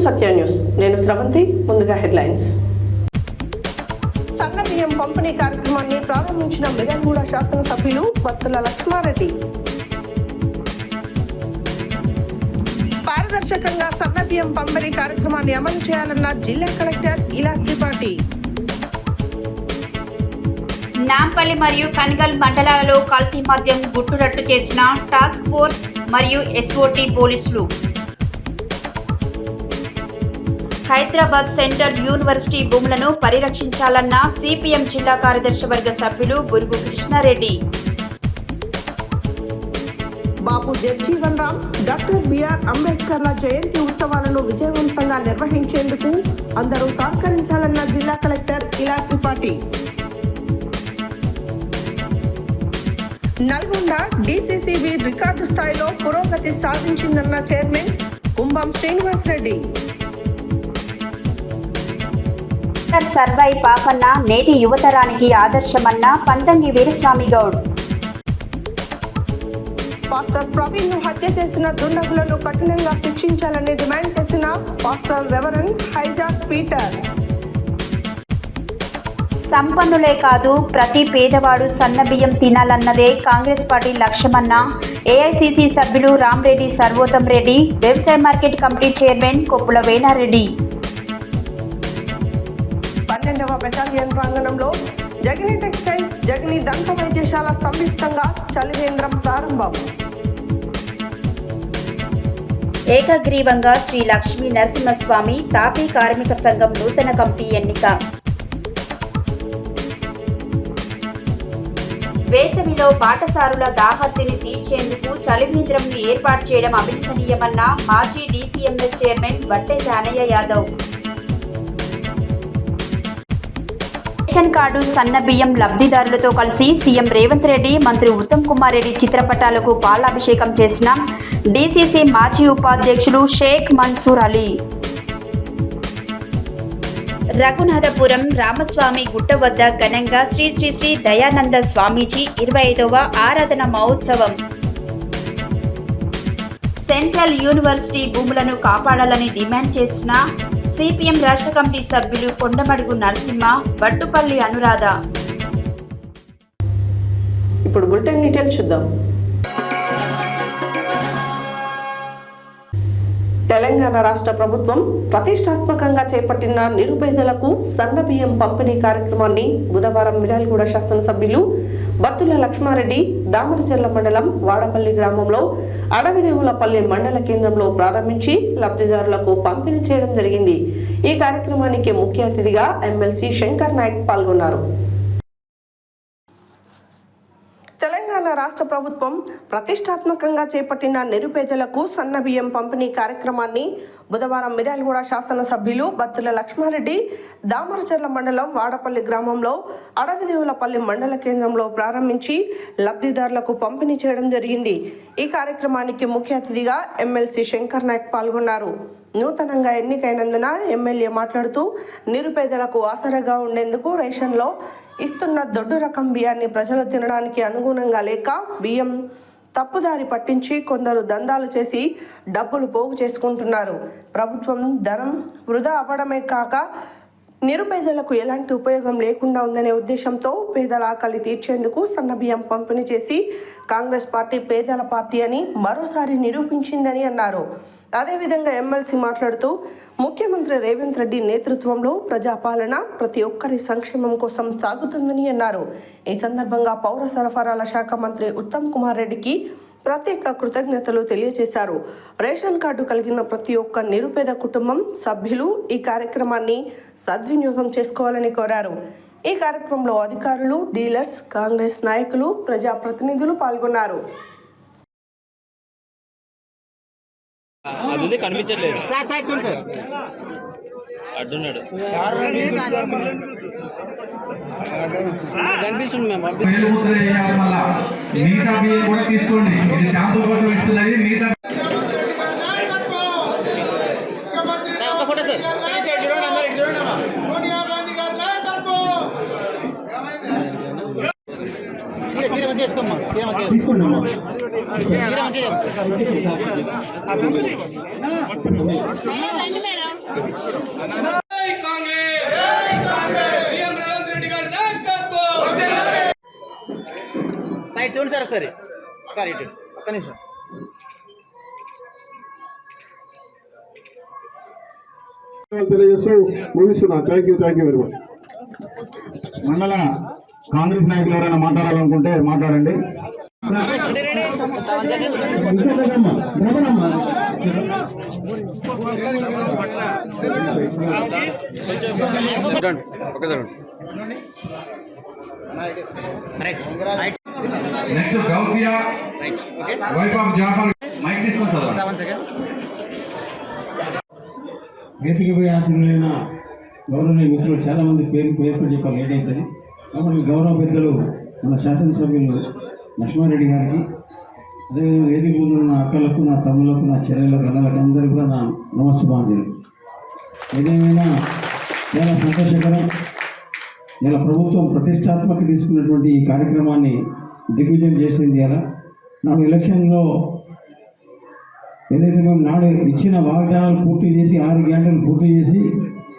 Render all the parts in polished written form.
సత్య news. నేను స్రవంతి. ముందుగా headlines. సన్న బియ్యం పంపిణీ కార్యక్రమాన్ని ప్రారంభించిన మిర్యాలగూడ శాసనసభ్యులు బత్తుల లక్ష్మారెడ్డి. పారదర్శకంగా సన్న బియ్యం పంపిణీ కార్యక్రమాన్ని అమలు చేయాలన్న జిల్లా కలెక్టర్ ఇలా త్రిపాఠి. నాంపల్లి మరియు కనిగల్ మండలాలలో కల్తీ మద్యం గుట్టురట్టు చేసిన టాస్క్ ఫోర్స్ మరియు ఎస్ఓటీ పోలీసులు. హైదరాబాద్ సెంట్రల్ యూనివర్సిటీ భూములను పరిరక్షించాలన్న సిపిఎం జిల్లా కార్యదర్శి వర్గ సభ్యులు బురుగు కృష్ణారెడ్డి. బాబు జగజీవన్ రామ్, డాక్టర్ బిఆర్ అంబేద్కర్ల జయంతి ఉత్సవాలను విజయవంతంగా నిర్వహించేందుకు అందరూ సహకరించాలన్న జిల్లా కలెక్టర్ ఇలా త్రిపాఠి. నల్గొండ డిసిసిబి రికార్డు స్థాయిలో పురోగతి సాధించిందన్న చైర్మన్ కుంభం శ్రీనివాసరెడ్డి. సర్వై పాపన్న నేటి యువతరానికి ఆదర్శమన్న పంతంగి వీరస్వామి గౌడ్. పాస్టర్ ప్రవీణ్ ను హత్య చేసిన దుండగులను కఠినంగా శిక్షించాలని డిమాండ్ చేసిన పాస్టర్ రెవరెండ్ హైజాక్ పీటర్. సంపన్నులే కాదు ప్రతి పేదవాడు సన్నబియ్యం తినాలన్నదే కాంగ్రెస్ పార్టీ లక్ష్యమన్న ఏఐసిసి సభ్యులు రామ్రెడ్డి సర్వోత్తం రెడ్డి. వ్యవసాయ market committee chairman Koppula Venareddy. 12వ బెటాలియన్ ప్రాంగణంలో జగని టెక్స్టైల్స్, జగని దంత వైద్యశాల సంయుక్తంగా చలివేంద్రం ప్రారంభం. ఏకగ్రీవంగా శ్రీ లక్ష్మీ నరసింహస్వామి తాపీ కార్మిక సంఘం నూతన కమిటీ ఎన్నిక. వేసవిలో బాటసారుల దాహర్తిని తీర్చేందుకు చలివేంద్రంను ఏర్పాటు చేయడం అభినందనీయమన్న మాజీ DCMS chairman Vatte Janaiah Yadav. Ration card సన్న బియ్యం లబ్ధిదారులతో కలిసి సీఎం రేవంత్ రెడ్డి, మంత్రి ఉత్తమ్ కుమార్ రెడ్డి చిత్రపటాలకు పాలాభిషేకం చేసిన డీసీసీ మాజీ ఉపాధ్యక్షులు షేక్ మన్సూర్ అలీ. రఘునాథపురం రామస్వామి గుట్ట వద్ద ఘనంగా శ్రీ శ్రీ శ్రీ దయానంద స్వామీజీ 25వ ఆరాధన మహోత్సవం. సెంట్రల్ యూనివర్సిటీ భూములను కాపాడాలని డిమాండ్ చేసిన సిపిఎం రాష్ట్ర కమిటీ సభ్యులు కొండమడుగు నరసింహ, బట్టుపల్లి అనురాధ. ఇప్పుడు బులెటిన్ డీటెయిల్స్ చూద్దాం. తెలంగాణ రాష్ట్ర ప్రభుత్వం ప్రతిష్టాత్మకంగా చేపట్టిన నిరుపేదలకు సన్న బియ్యం పంపిణీ కార్యక్రమాన్ని బుధవారం మిర్యాలగూడ శాసనసభ్యులు బత్తుల లక్ష్మారెడ్డి దామరచర్ల మండలం వాడపల్లి గ్రామంలో అడవిదేవులపల్లి మండల కేంద్రంలో ప్రారంభించి లబ్ధిదారులకు పంపిణీ చేయడం జరిగింది. ఈ కార్యక్రమానికి ముఖ్య అతిథిగా ఎమ్మెల్సీ శంకర్ నాయక్ పాల్గొన్నారు. తెలంగాణ రాష్ట్ర ప్రభుత్వం ప్రతిష్టాత్మకంగా చేపట్టిన నిరుపేదలకు సన్న బియ్యం పంపిణీ కార్యక్రమాన్ని బుధవారం మిర్యాలగూడ శాసనసభ్యులు బత్తుల లక్ష్మారెడ్డి దామరచర్ల మండలం వాడపల్లి గ్రామంలో అడవిదేవులపల్లి మండల కేంద్రంలో ప్రారంభించి లబ్ధిదారులకు పంపిణీ చేయడం జరిగింది. ఈ కార్యక్రమానికి ముఖ్య అతిథిగా ఎమ్మెల్సీ శంకర్ నాయక్ పాల్గొన్నారు. నూతనంగా ఎన్నికైనందున ఎమ్మెల్యే మాట్లాడుతూ నిరుపేదలకు ఆసరాగా ఉండేందుకు రేషన్లో ఇస్తున్న దొడ్డు రకం బియ్యాన్ని ప్రజలు తినడానికి అనుగుణంగా లేక బియ్యం తప్పుదారి పట్టించి కొందరు దందాలు చేసి డబ్బులు పోగు చేసుకుంటున్నారు. ప్రభుత్వం ధనం వృధా అవ్వడమే కాక నిరుపేదలకు ఎలాంటి ఉపయోగం లేకుండా ఉందనే ఉద్దేశంతో పేదల ఆకలి తీర్చేందుకు సన్న బియ్యం పంపిణీ చేసి కాంగ్రెస్ పార్టీ పేదల పార్టీ అని మరోసారి నిరూపించిందని అన్నారు. అదేవిధంగా ఎమ్మెల్సీ మాట్లాడుతూ ముఖ్యమంత్రి రేవంత్ రెడ్డి నేతృత్వంలో ప్రజాపాలన ప్రతి ఒక్కరి సంక్షేమం కోసం సాగుతుందని అన్నారు. ఈ సందర్భంగా పౌర సరఫరాల శాఖ మంత్రి ఉత్తమ్ కుమార్ రెడ్డికి ప్రత్యేక కృతజ్ఞతలు తెలియజేశారు. రేషన్ కార్డు కలిగిన ప్రతి ఒక్క నిరుపేద కుటుంబం సభ్యులు ఈ కార్యక్రమాన్ని సద్వినియోగం చేసుకోవాలని కోరారు. ఈ కార్యక్రమంలో అధికారులు, డీలర్స్, కాంగ్రెస్ నాయకులు, ప్రజాప్రతినిధులు పాల్గొన్నారు. అది కనిపించట్లేదు అడ్డున్నాడు కనిపిస్తుంది ఒక ఫోటో సార్ చేసుకోమ్మా సైడ్ చూడండి సార్ ఒకసారి సార్ ఇటు ఒక్క నిమిషం. తెలియజేస్తూ ముగిస్తున్నా. Thank you very much. మండల కాంగ్రెస్ నాయకులు ఎవరైనా మాట్లాడాలనుకుంటే మాట్లాడండి. Next Gousia wife of Jafar mike తీసుకొని చదవండి. వేదికపై ఆశీనులైన గౌరవనీయ మిత్రులు చాలా మంది పేరు చెప్పాలి, లేట్ అవుతుంది కాబట్టి గౌరవ పెద్దలు మన శాసనసభ్యులు లక్ష్మారెడ్డి గారికి, అదేవిధంగా వేదిక ముందు నా అక్కలకు, నా తమ్ములకు, నా చెల్లెళ్ళకు, అన్నలకు అందరికీ కూడా నా నమస్సుమాంజలి. ఏదేమైనా చాలా సంతోషకరం. ఇలా ప్రభుత్వం ప్రతిష్టాత్మక తీసుకున్నటువంటి ఈ కార్యక్రమాన్ని దిగ్విజయం చేసింది. అలా నాకు ఎలక్షన్లో ఏదైతే మేము నాడు ఇచ్చిన వాగ్దానాలు పూర్తి చేసి 6 గంటలు పూర్తి చేసి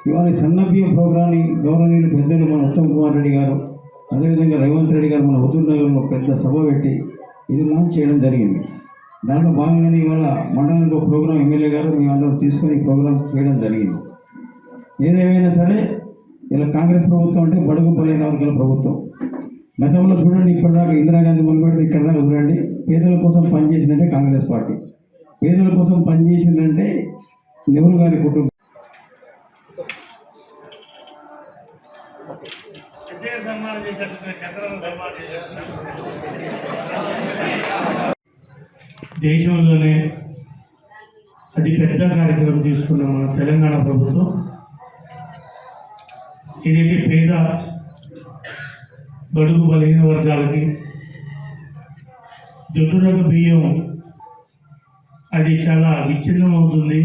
ఇవాళ సన్నబియ్యం ప్రోగ్రాన్ని గౌరవనీయులు పెద్దలు మన ఉత్తమ్ కుమార్ రెడ్డి గారు, అదేవిధంగా రేవంత్ రెడ్డి గారు మన హుజూర్ నగర్లో పెద్ద సభ పెట్టి ఇది లాంచ్ చేయడం జరిగింది. దాంట్లో భాగంగానే ఇవాళ మండలంలో ప్రోగ్రాం ఎమ్మెల్యే గారు మేమందరం తీసుకొని ఈ ప్రోగ్రాం చేయడం జరిగింది. ఏదేమైనా సరే ఇలా కాంగ్రెస్ ప్రభుత్వం అంటే బడుగు బలైన వర్గాల ప్రభుత్వం. గతంలో చూడండి, ఇప్పటిదాకా ఇందిరాగాంధీ మొదలుపెడితే ఇక్కడ దాకా చూడండి, పేదల కోసం పనిచేసిందంటే కాంగ్రెస్ పార్టీ, పేదల కోసం పనిచేసిందంటే నెహ్రూ గారి కుటుంబం. దేశంలోనే అతి పెద్ద కార్యక్రమం తీసుకున్న మన తెలంగాణ ప్రభుత్వం ఏదైతే పేద బడుగు బలహీన వర్గాలకి దొడ్డురక బియ్యం అది చాలా విచ్ఛిన్నం అవుతుంది,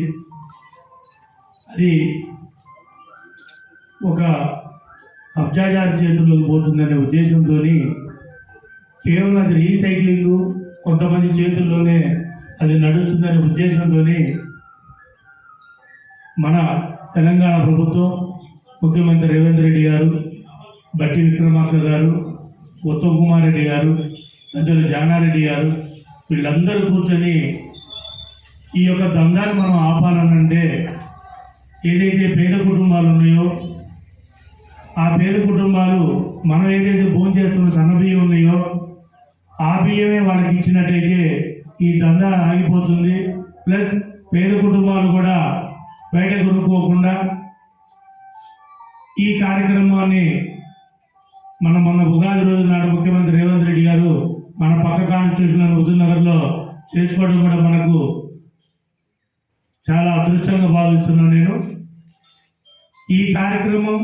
అది ఒక కబ్జాదారు చేతుల్లోకి పోతుందనే ఉద్దేశంతో కేవలం అది రీసైక్లింగ్ కొంతమంది చేతుల్లోనే అది నడుస్తుందనే ఉద్దేశంతో మన తెలంగాణ ప్రభుత్వం, ముఖ్యమంత్రి రేవంత్ రెడ్డి గారు, బట్టి విక్రమార్క గారు, ఉత్తమ్ కుమార్ రెడ్డి గారు, పెద్దలు జానారెడ్డి గారు వీళ్ళందరూ కూర్చొని ఈ యొక్క దందాన్ని మనం ఆపాలనంటే ఏదైతే పేద కుటుంబాలు ఉన్నాయో ఆ పేద కుటుంబాలు మనం ఏదైతే భోంచేస్తున్న సన్నబియ్యం ఉన్నాయో ఆ బియ్యమే వాళ్ళకి ఇచ్చినట్టయితే ఈ దందా ఆగిపోతుంది. ప్లస్ పేద కుటుంబాలు కూడా బయట కొనుక్కోకుండా ఈ కార్యక్రమాన్ని మొన్న ఉగాది రోజు నాడు ముఖ్యమంత్రి రేవంత్ రెడ్డి గారు మన పక్క కాన్స్టిట్యూషన్ హుజూర్ నగర్లో చేసుకోవడం కూడా మనకు చాలా అదృష్టంగా భావిస్తున్నాను నేను. ఈ కార్యక్రమం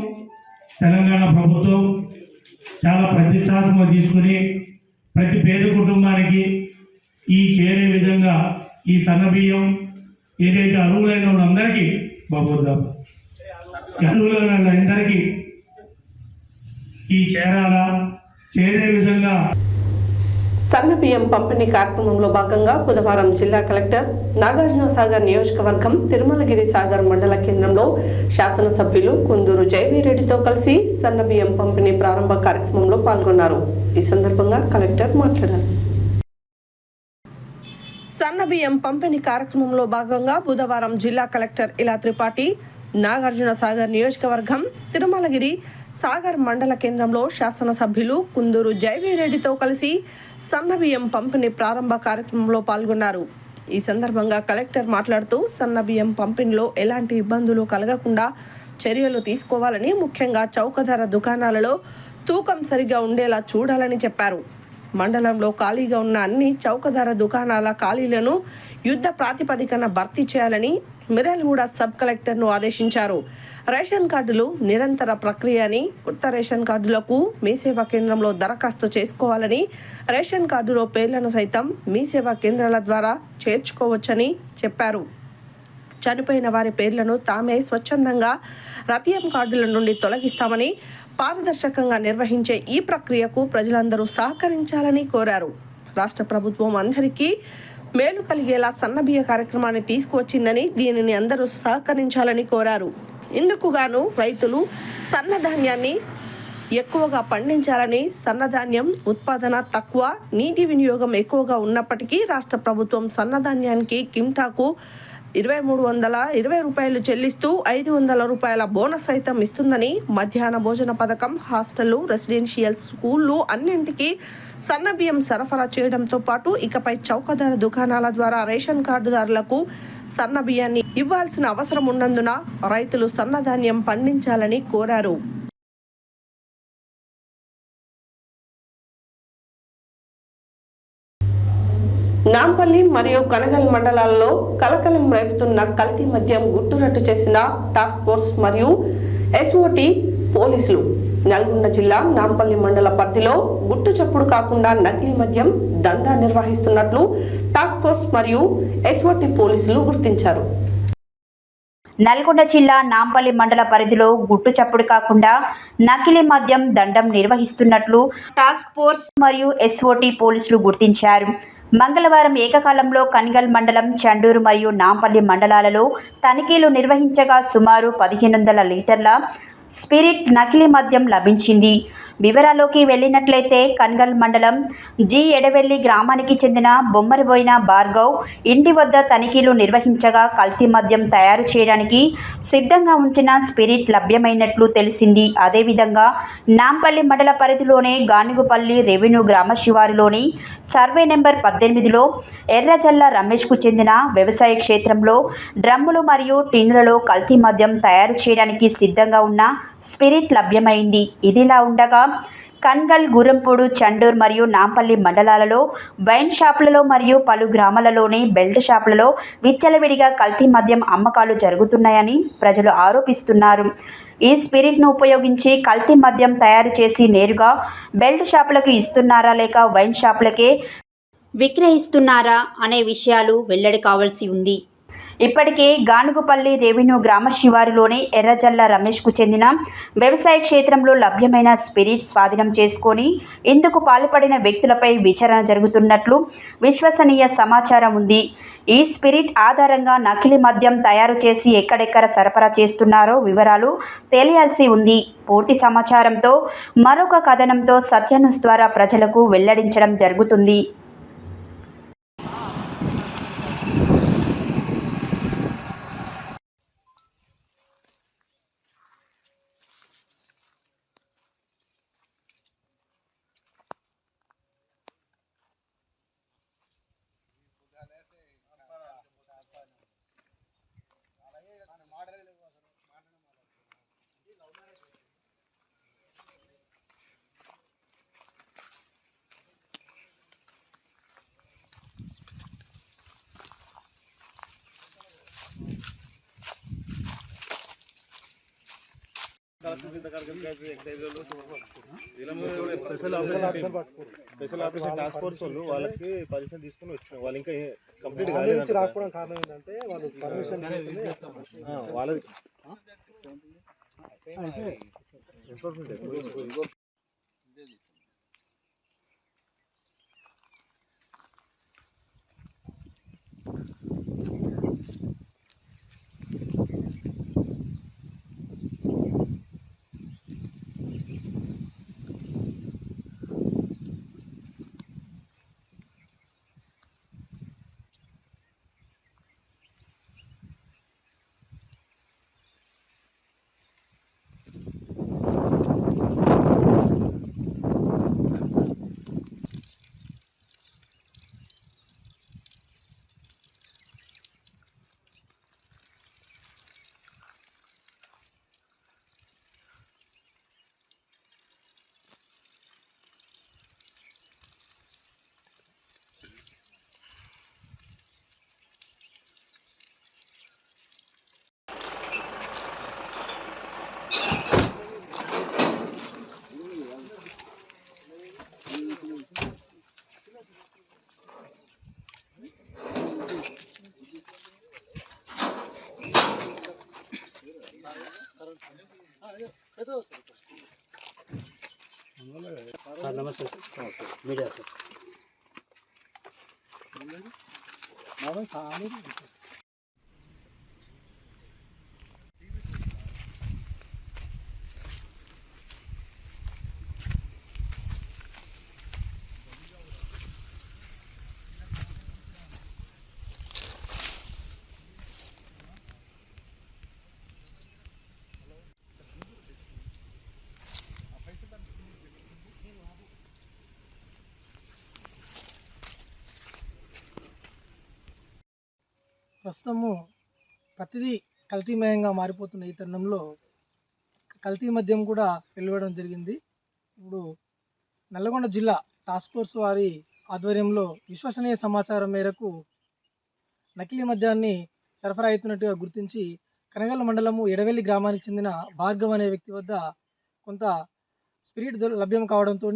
తెలంగాణ ప్రభుత్వం చాలా ప్రతిష్టాత్మకంగా తీసుకుని ప్రతి పేద కుటుంబానికి ఈ చేరే విధంగా ఈ సన్నబియ్యం ఏదైతే అర్హులైన వాళ్ళందరికీ అర్హులైన వాళ్ళందరికీ ఈ చేరే విధంగా సన్నబియ్యం పంపిణీ కార్యక్రమంలో భాగంగా బుధవారం జిల్లా కలెక్టర్ నాగార్జున సాగర్ నియోజకవర్గం తిరుమలగిరి సాగర్ మండల కేంద్రంలో శాసనసభ్యులు కుందూరు జయవీరెడ్డితో కలిసి సన్నబియ్యం పంపిణీ ప్రారంభ కార్యక్రమంలో పాల్గొన్నారు. ఈ సందర్భంగా కలెక్టర్ మాట్లాడారు. సన్నబియ్యం పంపిణీ కార్యక్రమంలో భాగంగా బుధవారం జిల్లా కలెక్టర్ ఇలా త్రిపాఠి నాగార్జున సాగర్ నియోజకవర్గం తిరుమలగిరి సాగర్ మండల కేంద్రంలో శాసనసభ్యులు కుందూరు జయవీరెడ్డితో కలిసి సన్నబియ్యం పంపిణీ ప్రారంభ కార్యక్రమంలో పాల్గొన్నారు. ఈ సందర్భంగా కలెక్టర్ మాట్లాడుతూ సన్నబియ్యం పంపిణీలో ఎలాంటి ఇబ్బందులు కలగకుండా చర్యలు తీసుకోవాలని, ముఖ్యంగా చౌక ధర దుకాణాలలో తూకం సరిగా ఉండేలా చూడాలని చెప్పారు. మండలంలో ఖాళీగా ఉన్న అన్ని చౌక ధర దుకాణాల ఖాళీలను యుద్ధ ప్రాతిపదికన భర్తీ చేయాలని మిర్యాలగూడ సబ్ కలెక్టర్ను ఆదేశించారు. రేషన్ కార్డులు నిరంతర ప్రక్రియ అని, కొత్త రేషన్ కార్డులకు మీ సేవా కేంద్రంలో దరఖాస్తు చేసుకోవాలని, రేషన్ కార్డులో పేర్లను సైతం మీ సేవా కేంద్రాల ద్వారా చేర్చుకోవచ్చని చెప్పారు. చనిపోయిన వారి పేర్లను తామే స్వచ్ఛందంగా రతియం కార్డుల నుండి తొలగిస్తామని, పారదర్శకంగా నిర్వహించే ఈ ప్రక్రియకు ప్రజలందరూ సహకరించాలని కోరారు. రాష్ట్ర ప్రభుత్వం అందరికీ మేలు కలిగేలా సన్నబియ్య కార్యక్రమాన్ని తీసుకువచ్చిందని దీనిని అందరూ సహకరించాలని కోరారు. ఇందుకు గాను రైతులు సన్నధాన్యాన్ని ఎక్కువగా పండించాలని, సన్నధాన్యం ఉత్పాదన తక్కువ, నీటి వినియోగం ఎక్కువగా ఉన్నప్పటికీ రాష్ట్ర ప్రభుత్వం సన్నధాన్యానికి కింటాకు 2320 రూపాయలు చెల్లిస్తూ 500 రూపాయల బోనస్ సైతం ఇస్తుందని, మధ్యాహ్న భోజన పథకం, హాస్టళ్లు, రెసిడెన్షియల్ స్కూళ్లు అన్నింటికీ సన్నబియ్యం సరఫరా చేయడంతో పాటు ఇకపై చౌకధర దుకాణాల ద్వారా రేషన్ కార్డుదారులకు సన్నబియ్యాన్ని ఇవ్వాల్సిన అవసరం ఉన్నందున రైతులు సన్నధాన్యం పండించాలని కోరారు. నాంపల్లి మరియు కనగల్ మండలాల్లో కలకలం రేపుతున్న కల్తీ మద్యం గుట్టురట్టు చేసిన టాస్క్ ఫోర్స్ మరియు ఎస్ఓటి పోలీసులు. నల్గొండ జిల్లా నాంపల్లి మండల పరిధిలో గుట్టు చప్పుడు కాకుండా నకిలీ మద్యం దందా నిర్వహిస్తున్నట్లు టాస్క్ ఫోర్స్ మరియు ఎస్ఓటి పోలీసులు గుర్తించారు. నల్గొండ జిల్లా నాంపల్లి మండల పరిధిలో గుట్టు చప్పుడు కాకుండా నకిలీ మద్యం దండం నిర్వహిస్తున్నట్లు టాస్క్ ఫోర్స్ మరియు ఎస్ఓటి పోలీసులు గుర్తించారు. మంగళవారం ఏకకాలంలో కనిగల్ మండలం, చండూరు మరియు నాంపల్లి మండలాలలో తనిఖీలు నిర్వహించగా సుమారు 1500 లీటర్ల స్పిరిట్ నకిలీ మద్యం లభించింది. వివరాల్లోకి వెళ్ళినట్లయితే కన్గల్ మండలం జి ఎడవెల్లి గ్రామానికి చెందిన బొమ్మరిబోయిన భార్గవ్ ఇంటి వద్ద తనిఖీలు నిర్వహించగా కల్తీ మద్యం తయారు చేయడానికి సిద్ధంగా ఉంచిన స్పిరిట్ లభ్యమైనట్లు తెలిసింది. అదేవిధంగా నాంపల్లి మండల పరిధిలోనే గానుగుపల్లి రెవెన్యూ గ్రామ శివారులోని సర్వే నెంబర్ 18లో ఎర్రజల్ల రమేష్కు చెందిన వ్యవసాయ క్షేత్రంలో డ్రమ్ములు మరియు టిన్నులలో కల్తీ మద్యం తయారు చేయడానికి సిద్ధంగా ఉన్న స్పిరిట్ లభ్యమైంది. ఇదిలా ఉండగా కన్గల్, గురంపూడు, చండూర్ మరియు నాంపల్లి మండలాలలో వైన్ షాపులలో మరియు పలు గ్రామాలలోని బెల్ట్ షాపులలో విచ్చలవిడిగా కల్తీ మద్యం అమ్మకాలు జరుగుతున్నాయని ప్రజలు ఆరోపిస్తున్నారు. ఈ స్పిరిట్ను ఉపయోగించి కల్తీ మద్యం తయారు చేసి నేరుగా బెల్ట్ షాపులకు ఇస్తున్నారా లేక వైన్ షాపులకే విక్రయిస్తున్నారా అనే విషయాలు వెల్లడి కావాల్సి ఉంది. ఇప్పటికే గానుగుపల్లి రెవెన్యూ గ్రామ శివారులోని ఎర్రజల్ల రమేష్కు చెందిన వ్యవసాయ క్షేత్రంలో లభ్యమైన స్పిరిట్ స్వాధీనం చేసుకొని ఇందుకు పాల్పడిన వ్యక్తులపై విచారణ జరుగుతున్నట్లు విశ్వసనీయ సమాచారం ఉంది. ఈ స్పిరిట్ ఆధారంగా నకిలీ మద్యం తయారు చేసి ఎక్కడెక్కడ సరఫరా చేస్తున్నారో వివరాలు తెలియాల్సి ఉంది. పూర్తి సమాచారంతో మరొక కథనంతో సత్యన్యూస్ ద్వారా ప్రజలకు వెల్లడించడం జరుగుతుంది. స్పెషల్ ఆపరేషన్ టాస్క్ ఫోర్స్ వాళ్ళు వాళ్ళకి పర్మిషన్ తీసుకుని వచ్చిన వాళ్ళు ఇంకా కంప్లీట్ కాలేదు. రాకపోవడం కారణం ఏంటంటే వాళ్ళు పర్మిషన్ వాళ్ళది నమస్తే మీడియా సార్. ప్రస్తుతము ప్రతిదీ కల్తీమయంగా మారిపోతున్న ఈ తరుణంలో కల్తీ మద్యం కూడా వెలువడడం జరిగింది. ఇప్పుడు నల్లగొండ జిల్లా టాస్క్ ఫోర్స్ వారి ఆధ్వర్యంలో విశ్వసనీయ సమాచారం మేరకు నకిలీ మద్యాన్ని సరఫరా అవుతున్నట్టుగా గుర్తించి కనగల్ల మండలము ఎడవెల్లి గ్రామానికి చెందిన భార్గవ్ అనే వ్యక్తి వద్ద కొంత స్పిరిట్ లభ్యం కావడంతో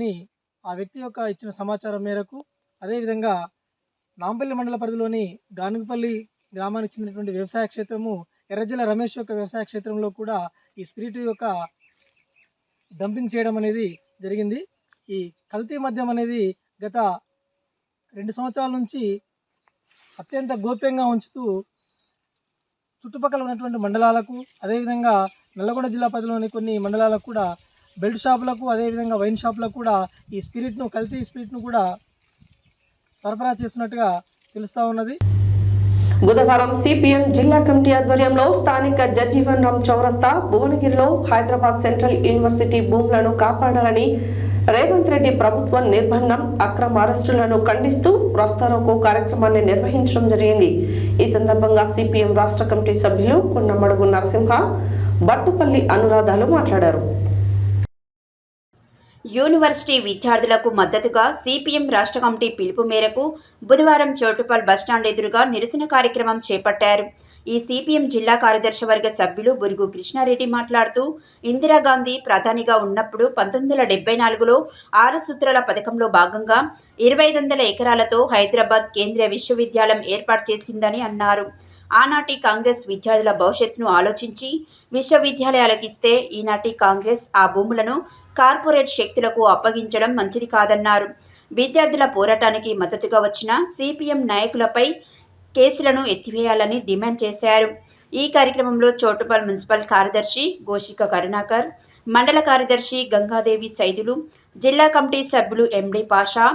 ఆ వ్యక్తి యొక్క ఇచ్చిన సమాచారం మేరకు అదేవిధంగా నాంపల్లి మండల పరిధిలోని గానుగపల్లి గ్రామానికి చెందినటువంటి వ్యవసాయ క్షేత్రము ఎర్రజల రమేష్ యొక్క వ్యవసాయ క్షేత్రంలో కూడా ఈ స్పిరిట్ యొక్క డంపింగ్ చేయడం అనేది జరిగింది. ఈ కల్తీ మద్యం అనేది గత 2 సంవత్సరాల నుంచి అత్యంత గోప్యంగా ఉంచుతూ చుట్టుపక్కల ఉన్నటువంటి మండలాలకు అదేవిధంగా నల్లగొండ జిల్లా పరిధిలోని కొన్ని మండలాలకు కూడా బెల్ట్ షాపులకు అదేవిధంగా వైన్ షాపులకు కూడా ఈ కల్తీ స్పిరిట్ను కూడా సరఫరా చేస్తున్నట్టుగా తెలుస్తూ ఉన్నది. బుధవారం సిపిఎం జిల్లా కమిటీ ఆధ్వర్యంలో స్థానిక జగ్జీవన్ రామ్ చౌరస్తా భువనగిరిలో హైదరాబాద్ సెంట్రల్ యూనివర్సిటీ భూములను కాపాడాలని రేవంత్ రెడ్డి ప్రభుత్వం నిర్బంధం అక్రమ అరెస్టులను ఖండిస్తూ రాస్తారోకో కార్యక్రమాన్ని నిర్వహించడం జరిగింది. ఈ సందర్భంగా సిపిఎం రాష్ట్ర కమిటీ సభ్యులు కొన్నమడుగు నరసింహ, బట్టుపల్లి అనురాధాలు మాట్లాడారు. యూనివర్సిటీ విద్యార్థులకు మద్దతుగా సిపిఎం రాష్ట్ర కమిటీ పిలుపు మేరకు బుధవారం చోటుపల్ బస్టాండ్ ఎదురుగా నిరసన కార్యక్రమం చేపట్టారు. ఈ సిపిఎం జిల్లా కార్యదర్శి వర్గ సభ్యులు బురుగు కృష్ణారెడ్డి మాట్లాడుతూ ఇందిరాగాంధీ ప్రధానిగా ఉన్నప్పుడు 1974లో 6 సూత్రాల పథకంలో భాగంగా 2500 ఎకరాలతో హైదరాబాద్ కేంద్రీయ విశ్వవిద్యాలయం ఏర్పాటు చేసిందని అన్నారు. ఆనాటి కాంగ్రెస్ విద్యార్థుల భవిష్యత్తును ఆలోచించి విశ్వవిద్యాలయాలకు ఇస్తే ఈనాటి కాంగ్రెస్ ఆ భూములను కార్పొరేట్ శక్తులకు అప్పగించడం మంచిది కాదన్నారు. విద్యార్థుల పోరాటానికి మద్దతుగా వచ్చిన సిపిఎం నాయకులపై కేసులను ఎత్తివేయాలని డిమాండ్ చేశారు. ఈ కార్యక్రమంలో చోటుపల్ మున్సిపల్ కార్యదర్శి గోషిక కరుణాకర్, మండల కార్యదర్శి గంగాదేవి సైదులు, జిల్లా కమిటీ సభ్యులు ఎండి పాషా,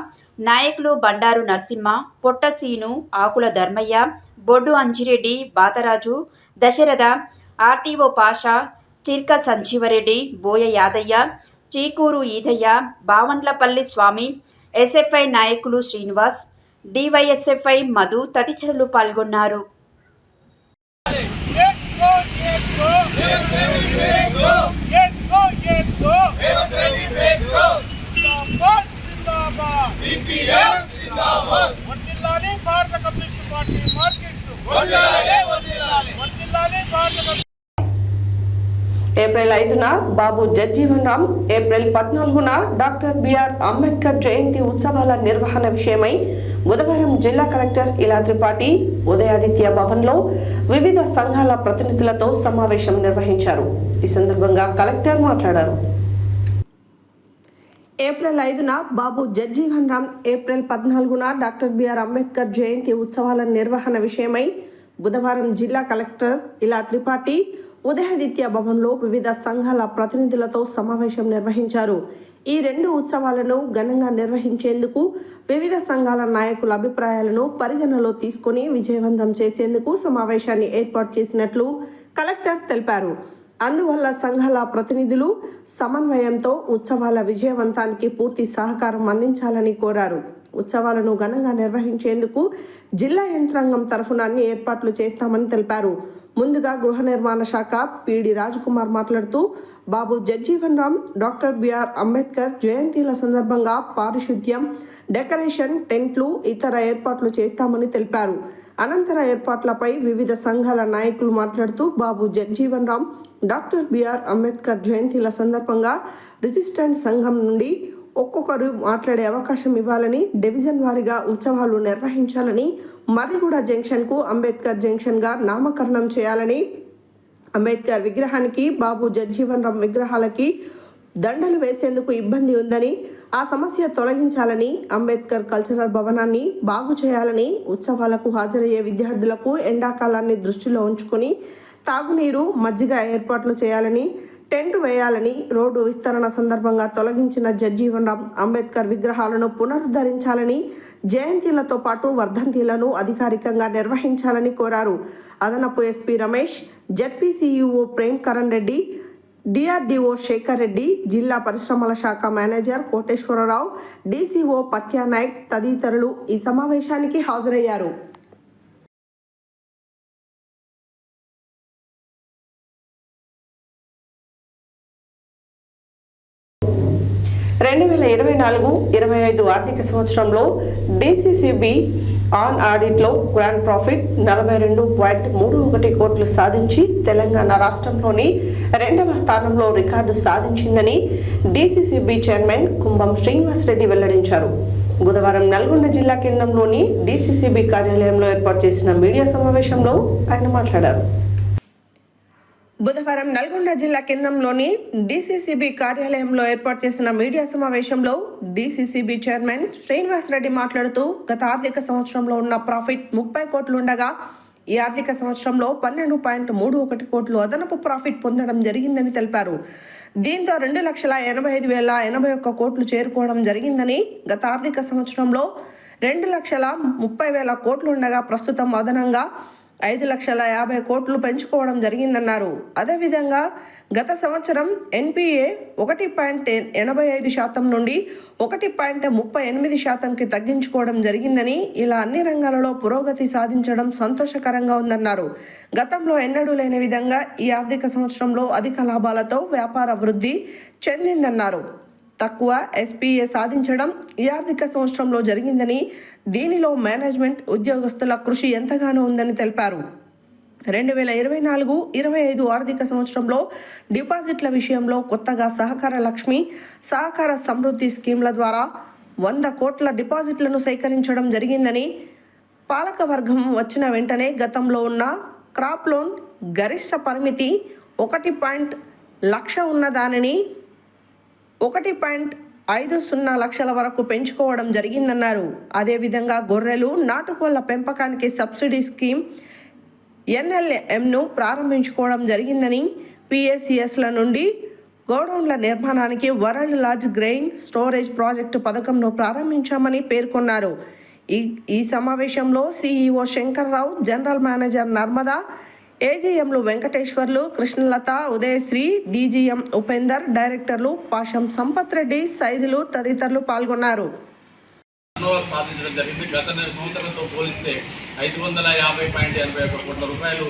నాయకులు బండారు నరసింహ, పొట్ట సీను, ఆకుల ధర్మయ్య, బొడ్డు అంజిరెడ్డి, బాతరాజు, దశరథ, ఆర్టీఓ పాషా, చిర్క సంజీవరెడ్డి, బోయ యాదయ్య, చీకూరు ఈదయ్య, బావండ్లపల్లి స్వామి, ఎస్ఎఫ్ఐ నాయకులు శ్రీనివాస్, డివైఎస్ఎఫ్ఐ మధు తదితరులు పాల్గొన్నారు. ఏప్రిల్ 5న బాబు జగ్జీవన్ రామ్, ఏప్రిల్ 14న డాక్టర్ బిఆర్ అంబేద్కర్ జయంతి ఉత్సవాల నిర్వహణ విషయమై బుధవారం జిల్లా కలెక్టర్ ఇలా త్రిపాఠి ఉదయాదిత్య భవన్లో వివిధ సంఘాల ప్రతినిధులతో సమావేశం నిర్వహించారు. ఈ సందర్భంగా కలెక్టర్ మాట్లాడారు. ఏప్రిల్ 5న బాబు జగ్జీవన్ రామ్, ఏప్రిల్ 14న డాక్టర్ బిఆర్ అంబేద్కర్ జయంతి ఉత్సవాల నిర్వహణ విషయమై బుధవారం జిల్లా కలెక్టర్ ఇలా త్రిపాఠి ఉదయాదిత్య భవన్లో వివిధ సంఘాల ప్రతినిధులతో సమావేశం నిర్వహించారు. ఈ 2 ఉత్సవాలను ఘనంగా నిర్వహించేందుకు వివిధ సంఘాల నాయకుల అభిప్రాయాలను పరిగణలో తీసుకుని విజయవంతం చేసేందుకు సమావేశాన్ని ఏర్పాటు చేసినట్లు కలెక్టర్ తెలిపారు. అందువల్ల సంఘాల ప్రతినిధులు సమన్వయంతో ఉత్సవాల విజయవంతానికి పూర్తి సహకారం అందించాలని కోరారు. ఉత్సవాలను ఘనంగా నిర్వహించేందుకు జిల్లా యంత్రాంగం తరఫున అన్ని ఏర్పాట్లు చేస్తామని తెలిపారు. ముందుగా గృహ నిర్మాణ శాఖ పిడి రాజ్కుమార్ మాట్లాడుతూ బాబు జగ్జీవన్ రామ్, డాక్టర్ బిఆర్ అంబేద్కర్ జయంతిల సందర్భంగా పారిశుద్ధ్యం, డెకరేషన్, టెంట్లు, ఇతర ఏర్పాట్లు చేస్తామని తెలిపారు. అనంతర ఏర్పాట్లపై వివిధ సంఘాల నాయకులు మాట్లాడుతూ బాబు జగ్జీవన్ రామ్, డాక్టర్ బిఆర్ అంబేద్కర్ జయంతిల సందర్భంగా రిజిస్ట్రెంట్ సంఘం నుండి ఒక్కొక్కరు మాట్లాడే అవకాశం ఇవ్వాలని, డివిజన్ వారీగా ఉత్సవాలు నిర్వహించాలని, మర్రిగూడ జంక్షన్కు అంబేద్కర్ జంక్షన్గా నామకరణం చేయాలని, అంబేద్కర్ విగ్రహానికి, బాబు జగ్జీవన్ రామ్ విగ్రహాలకి దండలు వేసేందుకు ఇబ్బంది ఉందని, ఆ సమస్య తొలగించాలని, అంబేద్కర్ కల్చరల్ భవనాన్ని బాగు చేయాలని, ఉత్సవాలకు హాజరయ్యే విద్యార్థులకు ఎండాకాలాన్ని దృష్టిలో ఉంచుకొని తాగునీరు, మజ్జిగ ఏర్పాట్లు చేయాలని, టెంట్ వేయాలని, రోడ్డు విస్తరణ సందర్భంగా తొలగించిన జగ్జీవన్ రామ్ అంబేద్కర్ విగ్రహాలను పునరుద్ధరించాలని, జయంతిలతో పాటు వర్ధంతిలను అధికారికంగా నిర్వహించాలని కోరారు. అదనపు SP Ramesh, ZP CEO Prem Karan Reddy, DRDO Shekar Reddy, జిల్లా పరిశ్రమల శాఖ మేనేజర్ కోటేశ్వరరావు, డీసీఓ పత్యానాయక్ తదితరులు ఈ సమావేశానికి హాజరయ్యారు. 2024-25 ఆర్థిక సంవత్సరంలో డీసీసీబీ ఆన్ ఆడిట్లో గ్రాండ్ ప్రాఫిట్ 42.31 కోట్లు సాధించి తెలంగాణ రాష్ట్రంలోని 2వ స్థానంలో రికార్డు సాధించిందని డీసీసీబీ చైర్మన్ కుంభం శ్రీనివాస్ రెడ్డి వెల్లడించారు. బుధవారం నల్గొండ జిల్లా కేంద్రంలోని డీసీసీబీ కార్యాలయంలో ఏర్పాటు చేసిన మీడియా సమావేశంలో ఆయన మాట్లాడారు. బుధవారం నల్గొండ జిల్లా కేంద్రంలోని డీసీసీబీ కార్యాలయంలో ఏర్పాటు చేసిన మీడియా సమావేశంలో డీసీసీబీ చైర్మన్ శ్రీనివాస్ రెడ్డి మాట్లాడుతూ గత ఆర్థిక సంవత్సరంలో ఉన్న ప్రాఫిట్ 30 కోట్లు ఉండగా ఈ ఆర్థిక సంవత్సరంలో 12.31 కోట్లు అదనపు ప్రాఫిట్ పొందడం జరిగిందని తెలిపారు. దీంతో 2,85,081 కోట్లు చేరుకోవడం జరిగిందని, గత ఆర్థిక సంవత్సరంలో 2,30,000 కోట్లు ఉండగా ప్రస్తుతం అదనంగా 5,50,000 కోట్లు పెంచుకోవడం జరిగిందన్నారు. అదేవిధంగా గత సంవత్సరం ఎన్పిఏ 1.85% నుండి 1.38%కి తగ్గించుకోవడం జరిగిందని, ఇలా అన్ని రంగాలలో పురోగతి సాధించడం సంతోషకరంగా ఉందన్నారు. గతంలో ఎన్నడూ లేని విధంగా ఈ ఆర్థిక సంవత్సరంలో అధిక లాభాలతో వ్యాపార వృద్ధి చెందిందన్నారు. తక్కువ ఎస్పీఏ సాధించడం ఈ ఆర్థిక సంవత్సరంలో జరిగిందని, దీనిలో మేనేజ్మెంట్ ఉద్యోగస్తుల కృషి ఎంతగానో ఉందని తెలిపారు. 2024-25 ఆర్థిక సంవత్సరంలో డిపాజిట్ల విషయంలో కొత్తగా సహకార లక్ష్మి, సహకార సమృద్ధి స్కీమ్ల ద్వారా 100 కోట్ల డిపాజిట్లను సేకరించడం జరిగిందని, పాలకవర్గం వచ్చిన వెంటనే గతంలో ఉన్న క్రాప్ లోన్ గరిష్ట పరిమితి 1 లక్ష ఉన్న దానిని 1.50 లక్షల వరకు పెంచుకోవడం జరిగిందన్నారు. అదేవిధంగా గొర్రెలు, నాటుకోళ్ల పెంపకానికి సబ్సిడీ స్కీమ్ ఎన్ఎల్ఎంను ప్రారంభించుకోవడం జరిగిందని, పిఎస్సిఎస్ల నుండి గోడౌన్ల నిర్మాణానికి world large grain storage project పథకంను ప్రారంభించామని పేర్కొన్నారు. ఈ సమావేశంలో CEO Shankarrao, general manager Narmada, ఏజీఎంలు వెంకటేశ్వర్లు, కృష్ణలత, ఉదయశ్రీ, డీజీఎం ఉపేందర్, డైరెక్టర్లు పాషం సంపత్ రెడ్డి, సైదులు తదితరులు పాల్గొన్నారు. సాధించడం జరిగింది. గత సంవత్సరంతో పోలిస్తే 550.81 కోట్ల రూపాయలు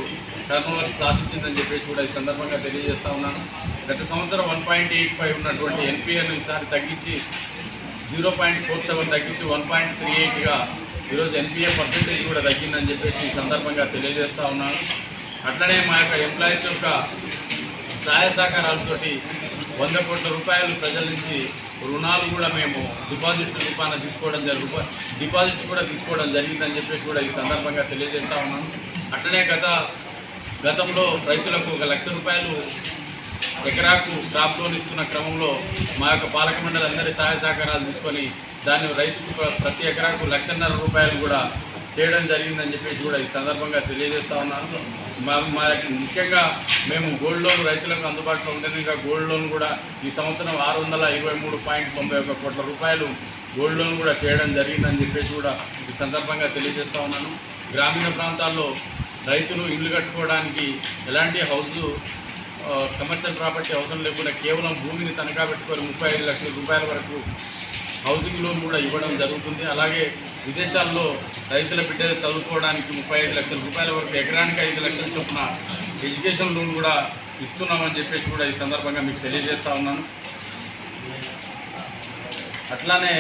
టర్నోవర్ సాధించిందని చెప్పేసి కూడా ఈ సందర్భంగా తెలియజేస్తా ఉన్నాను. గత సంవత్సరం 1.85 ఉన్నటువంటి ఎన్పిఏను ఈసారి తగ్గించి 0.47 తగ్గించి 1.38గా ఈరోజు ఎన్పిఏ పర్సెంటేజ్ కూడా తగ్గిందని చెప్పేసి ఈ సందర్భంగా తెలియజేస్తా ఉన్నాను. అట్లనే మా యొక్క ఎంప్లాయీస్ యొక్క సహాయ సహకారాలతోటి 100 కోట్ల రూపాయలు ప్రజల నుంచి రుణాలు కూడా మేము డిపాజిట్ల రూపాన డిపాజిట్స్ కూడా తీసుకోవడం జరిగిందని చెప్పేసి కూడా ఈ సందర్భంగా తెలియజేస్తా ఉన్నాను. అట్లనే గతంలో రైతులకు 1 లక్ష రూపాయలు ఎకరాకు క్రాప్ లోన్ ఇస్తున్న క్రమంలో మా యొక్క పాలక మండలి అందరి సహాయ సహకారాలు తీసుకొని దాన్ని రైతుకు ప్రతి ఎకరాకు 1,50,000 రూపాయలు కూడా చేయడం జరిగిందని చెప్పేసి కూడా ఈ సందర్భంగా తెలియజేస్తా ఉన్నాను. ముఖ్యంగా మేము గోల్డ్ లోన్ రైతులకు అందుబాటులో ఉండేది. ఇంకా గోల్డ్ లోన్ కూడా ఈ సంవత్సరం 623.91 కోట్ల రూపాయలు గోల్డ్ లోన్ కూడా చేయడం జరిగిందని చెప్పేసి కూడా ఈ సందర్భంగా తెలియజేస్తా ఉన్నాను. గ్రామీణ ప్రాంతాల్లో రైతులు ఇల్లు కట్టుకోవడానికి ఎలాంటి కమర్షియల్ ప్రాపర్టీ అవసరం లేకుండా కేవలం భూమిని తనఖా పెట్టుకొని 35 లక్షల రూపాయల వరకు హౌసింగ్ లోన్ కూడా ఇవ్వడం జరుగుతుంది. అలాగే విదేశాల్లో రైతుల బిడ్డలు చదువుకోవడానికి 35 లక్షల రూపాయల వరకు ఎకరానికి 5 లక్షల చొప్పున ఎడ్యుకేషన్ లోన్ కూడా ఇస్తున్నామని చెప్పేసి కూడా ఈ సందర్భంగా మీకు తెలియజేస్తా ఉన్నాను. అట్లానే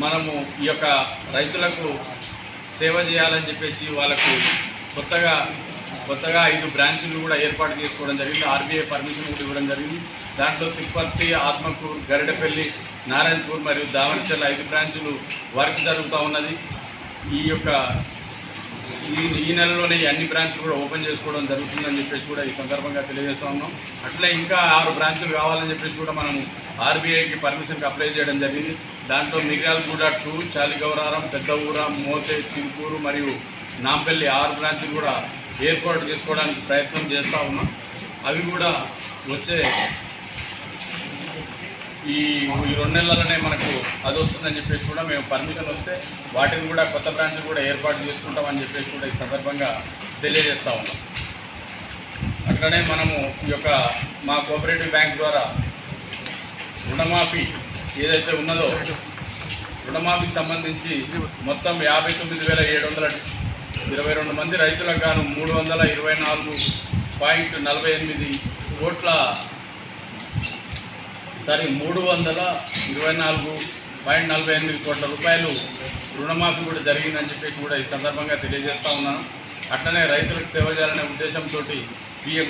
మనము ఈ యొక్క రైతులకు సేవ చేయాలని చెప్పేసి వాళ్ళకు కొత్తగా 5 బ్రాంచులు కూడా ఏర్పాటు చేసుకోవడం జరిగింది. ఆర్బీఐ పర్మిషన్ కూడా ఇవ్వడం జరిగింది. దాంట్లో తిప్పర్తి, ఆత్మకూరు, గరిడపల్లి, నారాయణపూర్ మరియు దావనచెర్ల 5 బ్రాంచులు వర్క్ జరుగుతూ ఉన్నది. ఈ యొక్క ఈ నెలలోనే ఈ అన్ని బ్రాంచ్లు కూడా ఓపెన్ చేసుకోవడం జరుగుతుందని చెప్పేసి కూడా ఈ సందర్భంగా తెలియజేస్తూ ఉన్నాం. అట్లే ఇంకా 6 బ్రాంచులు కావాలని చెప్పేసి కూడా మనం ఆర్బీఐకి పర్మిషన్కి అప్లై చేయడం జరిగింది. దాంట్లో మిర్యాలగూడ 2, చాలిగౌరారం, పెద్ద ఊర, మోతే, చింతూరు మరియు నాంపల్లి 6 బ్రాంచులు కూడా ఏర్పాటు చేసుకోవడానికి ప్రయత్నం చేస్తూ ఉన్నాం. అవి కూడా వచ్చే ఈ 2 నెలలనే మనకు అది వస్తుందని చెప్పేసి కూడా మేము పర్మిషన్ వస్తే వాటిని కూడా కొత్త బ్రాంచ్లు కూడా ఏర్పాటు చేసుకుంటామని చెప్పేసి కూడా ఈ సందర్భంగా తెలియజేస్తూ ఉన్నాం. అట్లనే మనము ఈ యొక్క మా కోఆపరేటివ్ బ్యాంక్ ద్వారా రుణమాఫీ ఏదైతే ఉన్నదో రుణమాఫీకి సంబంధించి మొత్తం 59,722 మంది రైతులకు గాను 324.48 కోట్ల 324.48 కోట్ల రూపాయలు రుణమాఫీ కూడా జరిగిందని చెప్పేసి కూడా ఈ సందర్భంగా తెలియజేస్తూ ఉన్నాను. అట్లనే రైతులకు సేవ చేయాలనే ఉద్దేశంతో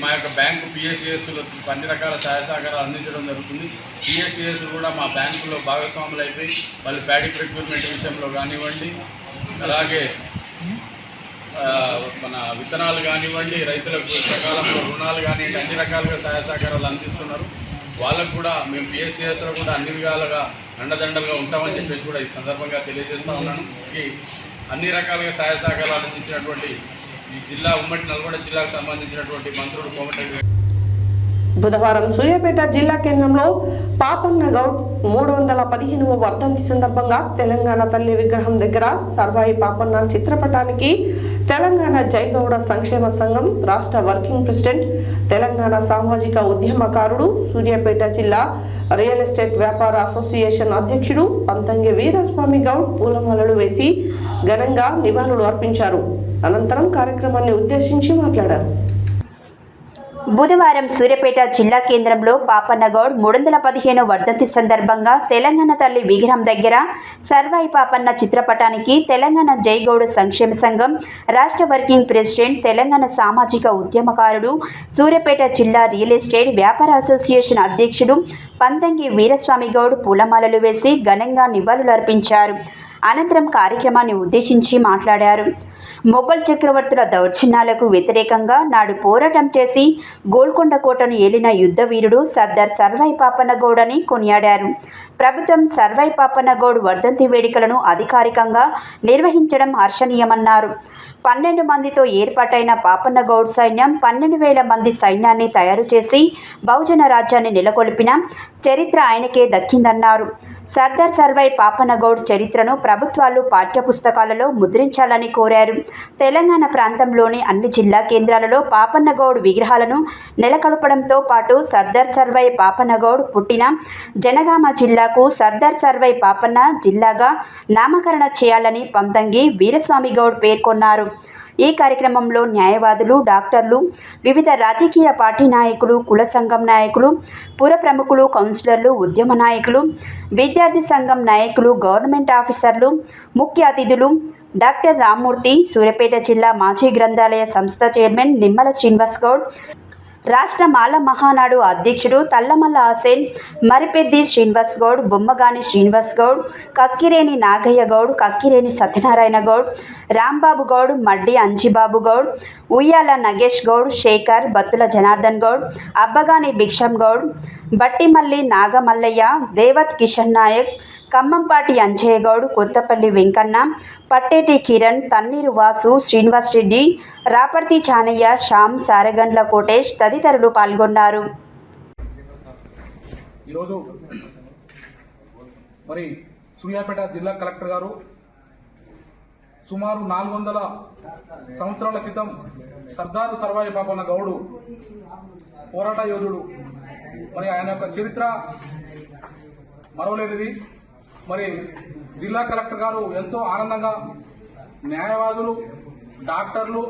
మా యొక్క బ్యాంకు పిఎస్సిఎస్లు అన్ని రకాల సహాయ సహకారాలు అందించడం జరుగుతుంది. పిఎస్సిఎస్లు కూడా మా బ్యాంకులో భాగస్వాములు అయిపోయి వాళ్ళు ప్యాడీ ప్రొక్యూర్మెంట్ విషయంలో కానివ్వండి, అలాగే మన విత్తనాలు కానివ్వండి, రైతులకు సకాలంలో రుణాలు కానివ్వండి, అన్ని రకాలుగా సహాయ సహకారాలు అందిస్తున్నారు. వాళ్ళకు కూడా మేము పిఎస్సిఎస్లో కూడా అన్ని విధాలుగా అండదండలుగా ఉంటామని చెప్పేసి కూడా ఈ సందర్భంగా తెలియజేస్తూ ఉన్నాను. అన్ని రకాలుగా సహాయ సహకారాలు అందించినటువంటి ఈ జిల్లా ఉమ్మడి నల్గొండ జిల్లాకు సంబంధించినటువంటి మంత్రులు కోమటిరెడ్డి బుధవారం సూర్యాపేట జిల్లా కేంద్రంలో పాపన్న గౌడ్ 315వ వర్ధంతి సందర్భంగా తెలంగాణ తల్లి విగ్రహం దగ్గర సర్వాయి పాపన్న చిత్రపటానికి తెలంగాణ జైగౌడ సంక్షేమ సంఘం రాష్ట్ర వర్కింగ్ ప్రెసిడెంట్, తెలంగాణ సామాజిక ఉద్యమకారుడు, సూర్యాపేట జిల్లా రియల్ ఎస్టేట్ వ్యాపార అసోసియేషన్ అధ్యక్షుడు పంతంగి వీరస్వామి గౌడ్ పూలమాలలు వేసి ఘనంగా నివాళులు అర్పించారు. అనంతరం కార్యక్రమాన్ని ఉద్దేశించి మాట్లాడారు. బుధవారం సూర్యాపేట జిల్లా కేంద్రంలో పాపన్నగౌడ్ 315వ వర్ధంతి సందర్భంగా తెలంగాణ తల్లి విగ్రహం దగ్గర సర్వాయి పాపన్న చిత్రపటానికి తెలంగాణ జైగౌడ సంక్షేమ సంఘం రాష్ట్ర వర్కింగ్ ప్రెసిడెంట్, తెలంగాణ సామాజిక ఉద్యమకారుడు, సూర్యాపేట జిల్లా రియల్ ఎస్టేట్ వ్యాపార అసోసియేషన్ అధ్యక్షుడు పంతంగి వీరస్వామి గౌడ్ పూలమాలలు వేసి ఘనంగా నివాళులర్పించారు. అనంతరం కార్యక్రమాన్ని ఉద్దేశించి మాట్లాడారు. మొఘల్ చక్రవర్తుల దౌర్జన్యాలకు వ్యతిరేకంగా నాడు పోరాటం చేసి గోల్కొండ కోటను ఏలిన యుద్ధ వీరుడు సర్దార్ సర్వాయి పాపన్నగౌడ్ అని కొనియాడారు. ప్రభుత్వం సర్వాయి పాపన్నగౌడ్ వర్ధంతి వేడుకలను అధికారికంగా నిర్వహించడం హర్షణీయమన్నారు. 12 మందితో ఏర్పాటైన పాపన్నగౌడ్ సైన్యం 12,000 మంది సైన్యాన్ని తయారు చేసి బహుజన రాజ్యాన్ని నెలకొల్పిన చరిత్ర ఆయనకే దక్కిందన్నారు. సర్దార్ సర్వాయి పాపన్నగౌడ్ చరిత్రను ప్రభుత్వాలు పాఠ్యపుస్తకాలలో ముద్రించాలని కోరారు. తెలంగాణ ప్రాంతంలోని అన్ని జిల్లా కేంద్రాలలో పాపన్నగౌడ్ విగ్రహాలను నెలకొల్పడంతో పాటు సర్దార్ సర్వాయి పాపన్నగౌడ్ పుట్టిన జనగామ జిల్లాకు సర్దార్ సర్వాయి పాపన్న జిల్లాగా నామకరణ చేయాలని పంతంగి వీరస్వామి గౌడ్ పేర్కొన్నారు. ఈ కార్యక్రమంలో న్యాయవాదులు, డాక్టర్లు, వివిధ రాజకీయ పార్టీ నాయకులు, కుల సంఘం నాయకులు, పుర ప్రముఖులు, కౌన్సిలర్లు, ఉద్యమ నాయకులు, విద్యార్థి సంఘం నాయకులు, గవర్నమెంట్ ఆఫీసర్లు, ముఖ్య అతిథులు డాక్టర్ రామ్మూర్తి, సూర్యాపేట జిల్లా మాజీ గ్రంథాలయ సంస్థ చైర్మన్ నిమ్మల శ్రీనివాస్ గౌడ్, రాష్ట్ర మాల మహానాడు అధ్యక్షుడు తల్లమల్ల హసేన్, మరిపెద్ది శ్రీనివాస్ గౌడ్, బొమ్మగాని శ్రీనివాస్ గౌడ్, కక్కిరేని నాగయ్య గౌడ్, కక్కిరేని సత్యనారాయణ గౌడ్, రాంబాబు గౌడ్, మడ్డి అంజిబాబు గౌడ్, ఉయ్యాల నగేష్ గౌడ్, శేఖర్, బత్తుల జనార్దన్ గౌడ్, అబ్బగాని భిక్షం గౌడ్, బట్టిమల్లి నాగమల్లయ్య, దేవత్ కిషన్ నాయక్, ఖమ్మంపాటి అంజయ్య గౌడ్, కొత్తపల్లి వెంకన్న, పట్టేటి కిరణ్, తన్నీరు వాసు, శ్రీనివాస్ రెడ్డి, రాపర్తి చానయ్య, శ్యామ్, సారగండ్ల కోటేష్ తదితరులు పాల్గొన్నారు. ఈరోజు మరి సూర్యాపేట జిల్లా కలెక్టర్ గారు సుమారు 400 సంవత్సరాల క్రితం సర్దార్ సర్వాయి పాపన్న గౌడు పోరాట యోధుడు, మరి ఆయన యొక్క చరిత్ర మరవలేనిది. మరి జిల్లా కలెక్టర్ గారు ఎంతో ఆనందంగా న్యాయవాదులు, డాక్టర్లు,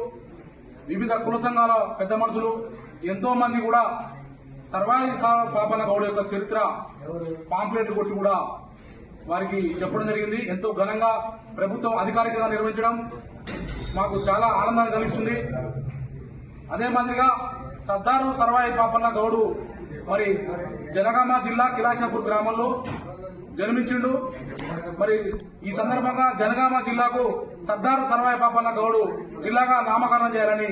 వివిధ కుల సంఘాల పెద్ద మనుషులు ఎంతో మంది కూడా సర్వాయి పాపన్న గౌడ్ యొక్క చరిత్ర పాంప్లెట్ కొట్టి కూడా వారికి చెప్పడం జరిగింది. ఎంతో ఘనంగా ప్రభుత్వం అధికారికంగా నిర్వహించడం మాకు చాలా ఆనందాన్ని కలిగిస్తుంది. అదే మాదిరిగా సర్దారు సర్వాయి పాపన్న గౌడు మరి జనగామ జిల్లా కిలాషాపూర్ గ్రామంలో జన్మించిండు. మరి ఈ సందర్భంగా జనగామ జిల్లాకు సర్దార్ సర్వాయి పాపన్న గౌడు జిల్లాగా నామకరణం చేయాలని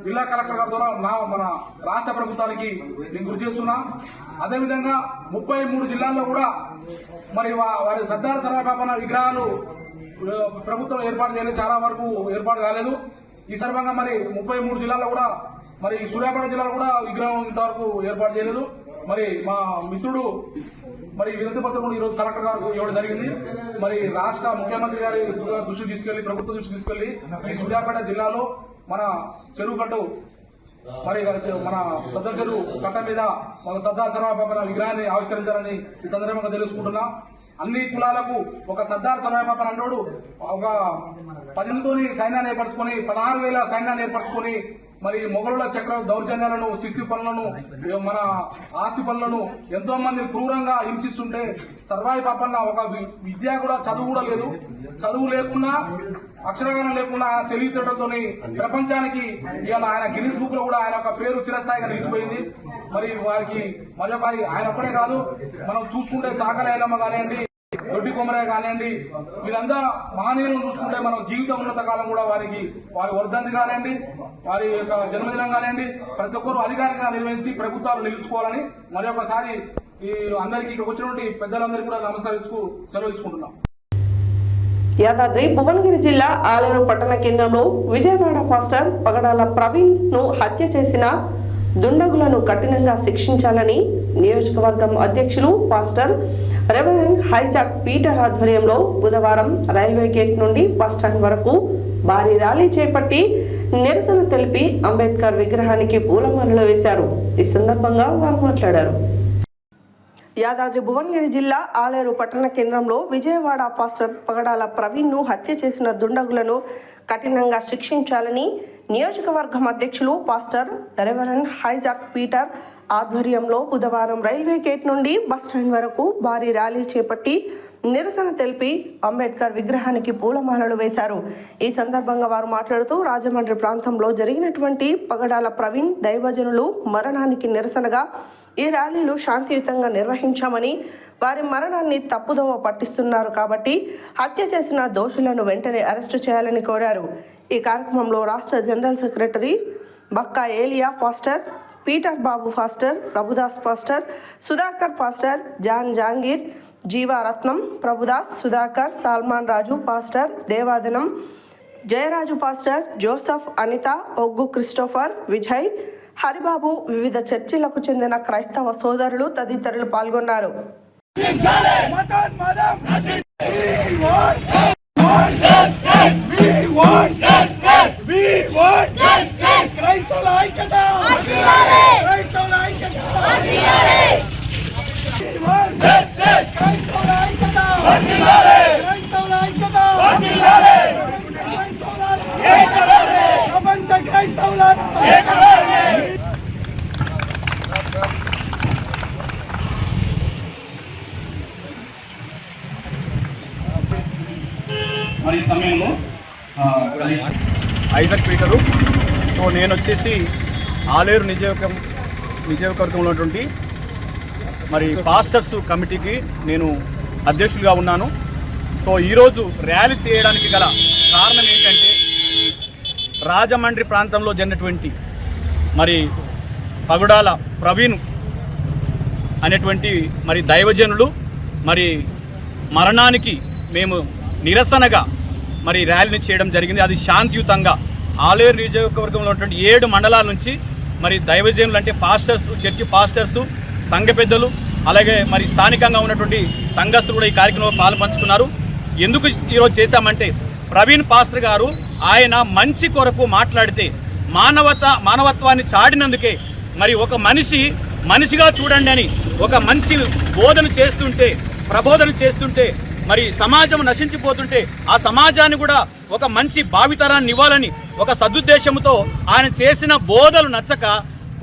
జిల్లా కలెక్టర్ గారి ద్వారా మన రాష్ట్ర ప్రభుత్వానికి నేను గుర్తు చేస్తున్నా. అదేవిధంగా 33 జిల్లాల్లో కూడా మరి వారి సర్దార్ సర్వాయి పాపన్న విగ్రహాలు ప్రభుత్వం ఏర్పాటు చేయలేదు, చాలా వరకు ఏర్పాటు కాలేదు. ఈ సందర్భంగా మరి 33 జిల్లాల్లో కూడా మరి సూర్యాపేట జిల్లాలో కూడా విగ్రహం ఇంతవరకు ఏర్పాటు చేయలేదు. మరి మా మిత్రుడు మరి వినతి పత్రం కూడా ఈరోజు కలెక్టర్ గారు ఇవ్వడం జరిగింది. మరి రాష్ట్ర ముఖ్యమంత్రి గారి దృష్టికి తీసుకెళ్లి ప్రభుత్వ దృష్టికి తీసుకెళ్లి ఈ సూర్యాపేట జిల్లాలో మన చెరువు కట్టు మరి మన సర్దార్ చెరువు కట్ట మీద మన సర్దార్ సర్వాయి పాపన్న విగ్రహాన్ని ఆవిష్కరించాలని ఈ సందర్భంగా తెలుసుకుంటున్నా. అన్ని కులాలకు ఒక సర్దార్ సర్వాయి పాపన్న అన్నోడు ఒక 10తోని సైన్యాన్ని ఏర్పరచుకొని 16,000 సైన్యాన్ని ఏర్పరచుకొని మరి మొఘలుల చక్ర దౌర్జన్యాలను, శిశు పనులను, మన ఆస్తి పనులను ఎంతో మంది క్రూరంగా హింసిస్తుంటే సర్వాయి పాపన్న ఒక విద్య కూడా చదువు కూడా లేదు, చదువు లేకుండా అక్షరగానం లేకుండా ఆయన తెలివితేటలతో ప్రపంచానికి ఇవాళ ఆయన గిన్నిస్ బుక్ లో కూడా ఆయన ఒక పేరు చిరస్థాయిగా నిలిచిపోయింది. మరి వారికి మరొకరి ఆయన ఒక్కడే కాదు, మనం చూసుకుంటే చాకలి ఐలమ్మ కానివ్వండి, దొడ్డి కొమరయ్య కానివ్వండి, వీరంతా మహనీయులను చూసుకుంటే మనం జీవిత ఉన్నత కాలం కూడా వారి వర్ధంతి కానివ్వండి, వారి యొక్క జన్మదినం కానివ్వండి, ప్రతి ఒక్కరు అధికారికంగా నిర్వహించి ప్రభుత్వాలు నిలుచుకోవాలని మరి ఒకసారి ఈ అందరికీ ఇక్కడ వచ్చినటువంటి పెద్దలందరికీ కూడా నమస్కరిస్తూ సెలవు తీసుకుంటున్నాం. యాదాద్రి భువనగిరి జిల్లా ఆలేరు పట్టణ కేంద్రంలో విజయవాడ పాస్టర్ పగడాల ప్రవీణ్ ను హత్య చేసిన దుండగులను కఠినంగా శిక్షించాలని నియోజకవర్గం అధ్యక్షులు పాస్టర్ రెవరెండ్ హైజాక్ పీటర్ ఆధ్వర్యంలో బుధవారం రైల్వే గేట్ నుండి బస్టాండ్ వరకు భారీ ర్యాలీ చేపట్టి నిరసన తెలిపి అంబేద్కర్ విగ్రహానికి పూలమాలలు వేశారు. ఈ సందర్భంగా వారు మాట్లాడారు. యాదాద్రి భువనగిరి జిల్లా ఆలేరు పట్టణ కేంద్రంలో విజయవాడ పాస్టర్ పగడాల ప్రవీణ్ ను హత్య చేసిన దుండగులను కఠినంగా శిక్షించాలని నియోజకవర్గం అధ్యక్షులు పాస్టర్ రెవరెండ్ హైజాక్ పీటర్ ఆధ్వర్యంలో బుధవారం రైల్వే గేట్ నుండి బస్టాండ్ వరకు భారీ ర్యాలీ చేపట్టి నిరసన తెలిపి అంబేద్కర్ విగ్రహానికి పూలమాలలు వేశారు. ఈ సందర్భంగా వారు మాట్లాడుతూ రాజమండ్రి ప్రాంతంలో జరిగినటువంటి పగడాల ప్రవీణ్ దైవజనులు మరణానికి నిరసనగా ఈ ర్యాలీలు శాంతియుతంగా నిర్వహించామని, వారి మరణాన్ని తప్పుదోవ పట్టిస్తున్నారు కాబట్టి హత్య చేసిన దోషులను వెంటనే అరెస్టు చేయాలని కోరారు. ఈ కార్యక్రమంలో రాష్ట్ర general secretary Bakka Elia pastor, Peter Babu pastor, Prabhudas pastor, Sudhakar pastor, John Jangir, Jeevaratnam, Prabhudas, Sudhakar, Salman Raju pastor, Devadanam, Jayaraju pastor, Joseph, Anitha, Oggu Christopher, Vijay, Haribabu, వివిధ చర్చిలకు చెందిన క్రైస్తవ సోదరులు తదితరులు పాల్గొన్నారు. మరి సమయంలో ఐజాక్ పీటరు. సో నేను వచ్చేసి ఆలేరు నియోజకవర్గంలో ఉన్నటువంటి మరి పాస్టర్స్ కమిటీకి నేను అధ్యక్షులుగా ఉన్నాను. సో ఈరోజు ర్యాలీ చేయడానికి గల కారణం ఏంటంటే రాజమండ్రి ప్రాంతంలో జరిగినటువంటి మరి పగడాల ప్రవీణ్ అనేటువంటి మరి దైవజనులు మరి మరణానికి మేము నిరసనగా మరి ర్యాలీని చేయడం జరిగింది. అది శాంతియుతంగా ఆలేరు నియోజకవర్గంలో ఉన్నటువంటి 7 మండలాల నుంచి మరి దైవజనులు అంటే పాస్టర్స్, చర్చి పాస్టర్సు, సంఘ పెద్దలు, అలాగే మరి స్థానికంగా ఉన్నటువంటి సంఘస్థులు కూడా ఈ కార్యక్రమంలో పాల్పంచుకున్నారు. ఎందుకు ఈరోజు చేశామంటే ప్రవీణ్ పాస్టర్ గారు ఆయన మంచి కొరకు మాట్లాడితే మానవత్వాన్ని చాడినందుకే మరి ఒక మనిషిగా చూడండి అని ఒక మంచి బోధన చేస్తుంటే, ప్రబోధన చేస్తుంటే మరి సమాజం నశించిపోతుంటే ఆ సమాజాన్ని కూడా ఒక మంచి భావితరాన్ని ఇవ్వాలని ఒక సదుద్దేశంతో ఆయన చేసిన బోధలు నచ్చక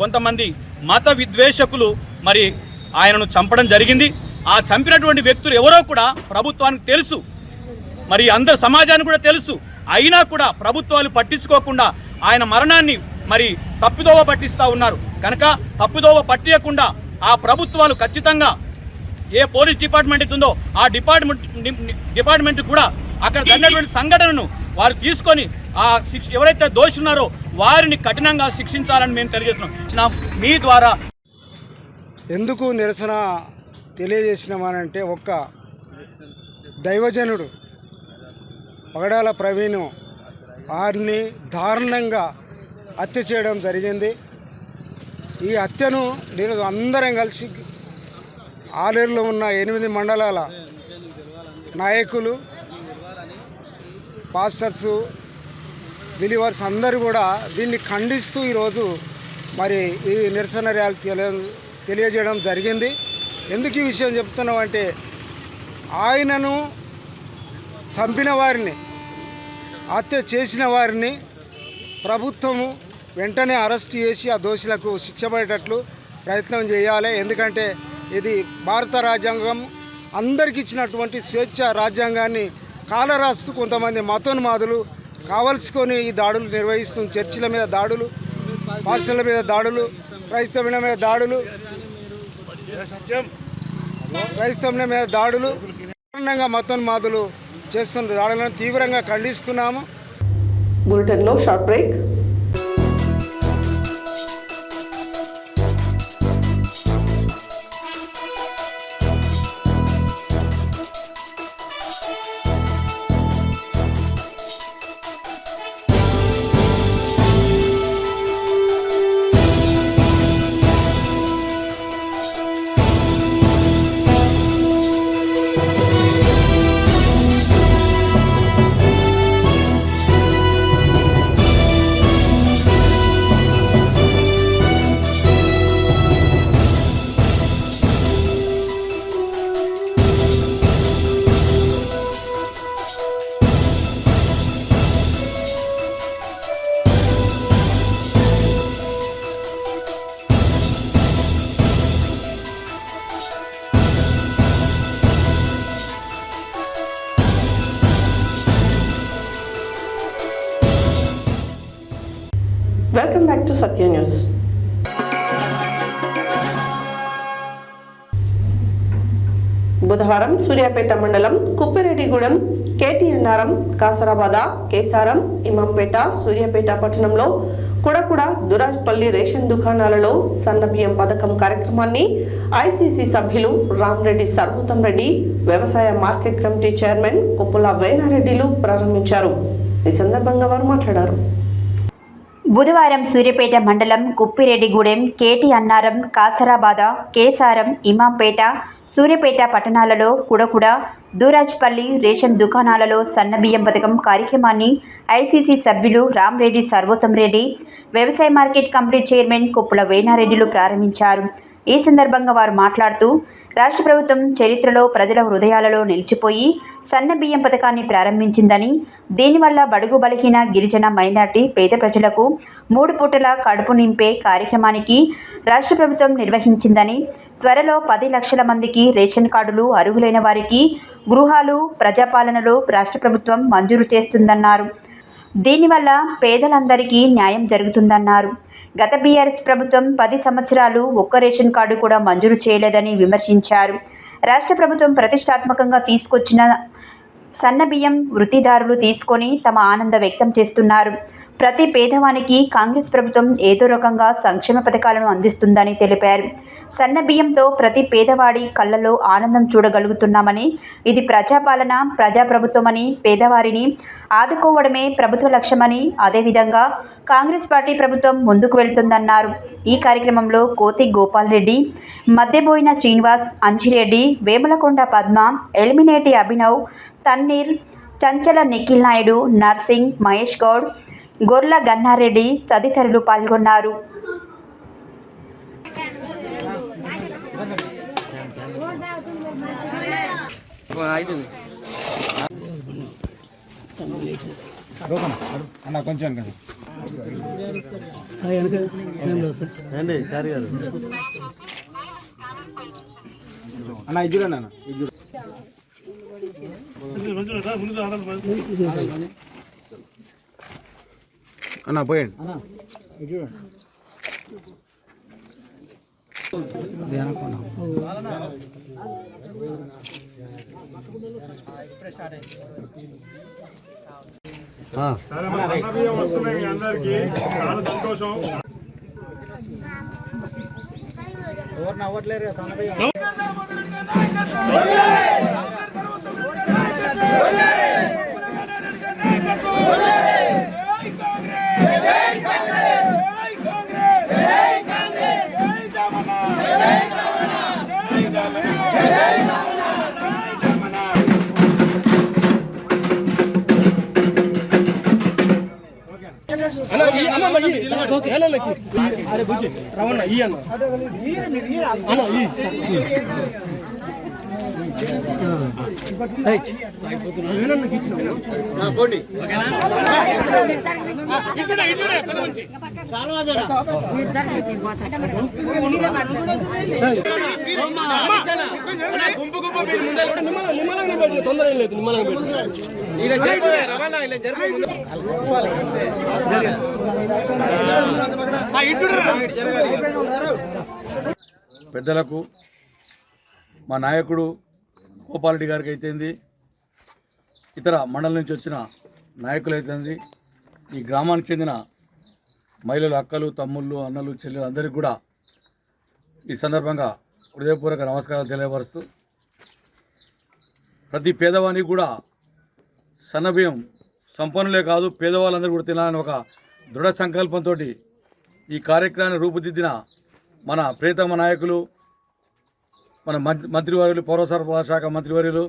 కొంతమంది మత విద్వేషకులు మరి ఆయనను చంపడం జరిగింది. ఆ చంపినటువంటి వ్యక్తులు ఎవరో కూడా ప్రభుత్వానికి తెలుసు, మరి అందరు సమాజానికి కూడా తెలుసు. అయినా కూడా ప్రభుత్వాలు పట్టించుకోకుండా ఆయన మరణాన్ని మరి తప్పుదోవ పట్టిస్తూ ఉన్నారు. కనుక తప్పుదోవ పట్టియకుండా ఆ ప్రభుత్వాలు ఖచ్చితంగా ఏ పోలీస్ డిపార్ట్మెంట్ ఉందో ఆ డిపార్ట్మెంట్ కూడా అక్కడ జరిగినటువంటి సంఘటనను వారు తీసుకొని ఆ ఎవరైతే దోషులున్నారో వారిని కఠినంగా శిక్షించాలని మేము తెలియజేస్తున్నాం. మీ ద్వారా ఎందుకు నిరసన తెలియజేసినామనంటే, ఒక్క దైవజనుడు పగడాల ప్రవీణ్ వారిని దారుణంగా హత్య చేయడం జరిగింది. ఈ హత్యను నేను అందరం కలిసి ఆలేరులో ఉన్న 8 మండలాల నాయకులు, పాస్టర్స్, బిలీవర్స్ అందరూ కూడా దీన్ని ఖండిస్తూ ఈరోజు మరి ఈ నిరసన ర్యాలీ తెలియజేయడం జరిగింది. ఎందుకు ఈ విషయం చెప్తున్నామంటే, ఆయనను చంపిన వారిని, హత్య చేసిన వారిని ప్రభుత్వము వెంటనే అరెస్ట్ చేసి ఆ దోషులకు శిక్ష పడేటట్లు ప్రయత్నం చేయాలి. ఎందుకంటే ఇది భారత రాజ్యాంగం అందరికి ఇచ్చినటువంటి స్వేచ్ఛ రాజ్యాంగాన్ని కాలరాస్తూ కొంతమంది మతోన్మాదులు కావలసుకొని ఈ దాడులు నిర్వహిస్తుంది. చర్చిల మీద దాడులు, పాస్టర్ల మీద దాడులు, క్రైస్తవుల మీద దాడులు, కారణంగా మతోన్మాదులు చేస్తున్న దాడులను తీవ్రంగా ఖండిస్తున్నాము. బులెటిన్లో short break. Welcome back to Satya news. బుధవారం సూర్యాపేట మండలం కుప్పిరెడ్డిగూడెం, కేటీఎన్నారం, కాసరాబాద, కేసారం, ఇమాంపేట, సూర్యాపేట పట్టణంలో కుడకుడ, దురాజ్పల్లి రేషన్ దుకాణాలలో సన్నబియ్యం పథకం కార్యక్రమాన్ని ఐసీసీ సభ్యులు రామరెడ్డి సర్వోత్తం రెడ్డి, వ్యవసాయ మార్కెట్ కమిటీ చైర్మన్ కుప్పుల వేణారెడ్డిలు ప్రారంభించారు. ఈ సందర్భంగా వారు మాట్లాడారు. బుధవారం సూర్యాపేట మండలం కుప్పిరెడ్డిగూడెం, కేటీ అన్నారం, కాసరాబాద, కేసారం, ఇమాంపేట, సూర్యాపేట పట్టణాలలో కుడకుడ, దూరాజ్పల్లి రేషన్ దుకాణాలలో సన్నబియ్యం పథకం కార్యక్రమాన్ని ఐసీసీ సభ్యులు రామరెడ్డి సర్వోత్తం రెడ్డి, వ్యవసాయ మార్కెట్ కమిటీ చైర్మన్ కుప్పుల వేణారెడ్డిలు ప్రారంభించారు. ఈ సందర్భంగా వారు మాట్లాడుతూ, రాష్ట్ర ప్రభుత్వం చరిత్రలో ప్రజల హృదయాలలో నిలిచిపోయి సన్నబియ్యం పథకాన్ని ప్రారంభించిందని, దీనివల్ల బడుగు బలహీన గిరిజన మైనార్టీ పేద ప్రజలకు 3 పూటల కడుపు నింపే కార్యక్రమానికి రాష్ట్ర ప్రభుత్వం నిర్వహించిందని, త్వరలో 10 లక్షల మందికి రేషన్ కార్డులు, అర్హులైన వారికి గృహాలు ప్రజాపాలనలో రాష్ట్ర ప్రభుత్వం మంజూరు చేస్తుందన్నారు. దీనివల్ల పేదలందరికీ న్యాయం జరుగుతుందన్నారు. గత బీఆర్ఎస్ ప్రభుత్వం 10 సంవత్సరాలు ఒక్క రేషన్ కార్డు కూడా మంజూరు చేయలేదని విమర్శించారు. రాష్ట్ర ప్రభుత్వం ప్రతిష్టాత్మకంగా తీసుకొచ్చిన సన్నబియ్యం వృత్తిదారులు తీసుకొని తమ ఆనందం వ్యక్తం చేస్తున్నారు. ప్రతి పేదవానికి కాంగ్రెస్ ప్రభుత్వం ఏదో రకంగా సంక్షేమ పథకాలను అందిస్తుందని తెలిపారు. సన్నబియ్యంతో ప్రతి పేదవాడి కళ్ళలో ఆనందం చూడగలుగుతున్నామని, ఇది ప్రజాపాలన, ప్రజాప్రభుత్వమని, పేదవారిని ఆదుకోవడమే ప్రభుత్వ లక్ష్యమని, అదేవిధంగా కాంగ్రెస్ పార్టీ ప్రభుత్వం ముందుకు వెళ్తుందన్నారు. ఈ కార్యక్రమంలో కోతి గోపాల్ రెడ్డి, మద్దెబోయిన శ్రీనివాస్, అంజిరెడ్డి, వేములకొండ పద్మ, ఎలిమినేటి అభినవ్, తన్నీర్, చంచల నిఖిల్ నాయుడు, నర్సింగ్, మహేష్ గౌడ్, గొర్ల గన్నారెడ్డి తదితరులు పాల్గొన్నారు. అన్న కొంచెం కదా అన్న ఇద్దరు అన్న ఇద్దరు అన్న పోయండి వస్తున్నాయి మీ అందరికీ చాలా సంతోషం. ఎవరు నవ్వట్లేరు సన్నబియ్యం. పెద్దలకు మా నాయకుడు గోపాలరెడ్డి గారికి అయితేంది, ఇతర మండలం నుంచి వచ్చిన నాయకులు అయితేంది, ఈ గ్రామానికి చెందిన మహిళలు, అక్కలు, తమ్ముళ్ళు, అన్నలు, చెల్లెలు అందరికీ కూడా ఈ సందర్భంగా హృదయపూర్వక నమస్కారాలు తెలియపరుస్తూ, ప్రతి పేదవానికి కూడా సన్నబియ్యం సంపన్నులే కాదు పేదవాళ్ళందరూ కూడా తినాలని ఒక దృఢ సంకల్పంతో ఈ కార్యక్రమాన్ని రూపుదిద్దిన మన ప్రియతమ నాయకులు, మన మంత్రివర్యులు, పౌర సరఫరా శాఖ మంత్రివర్యులు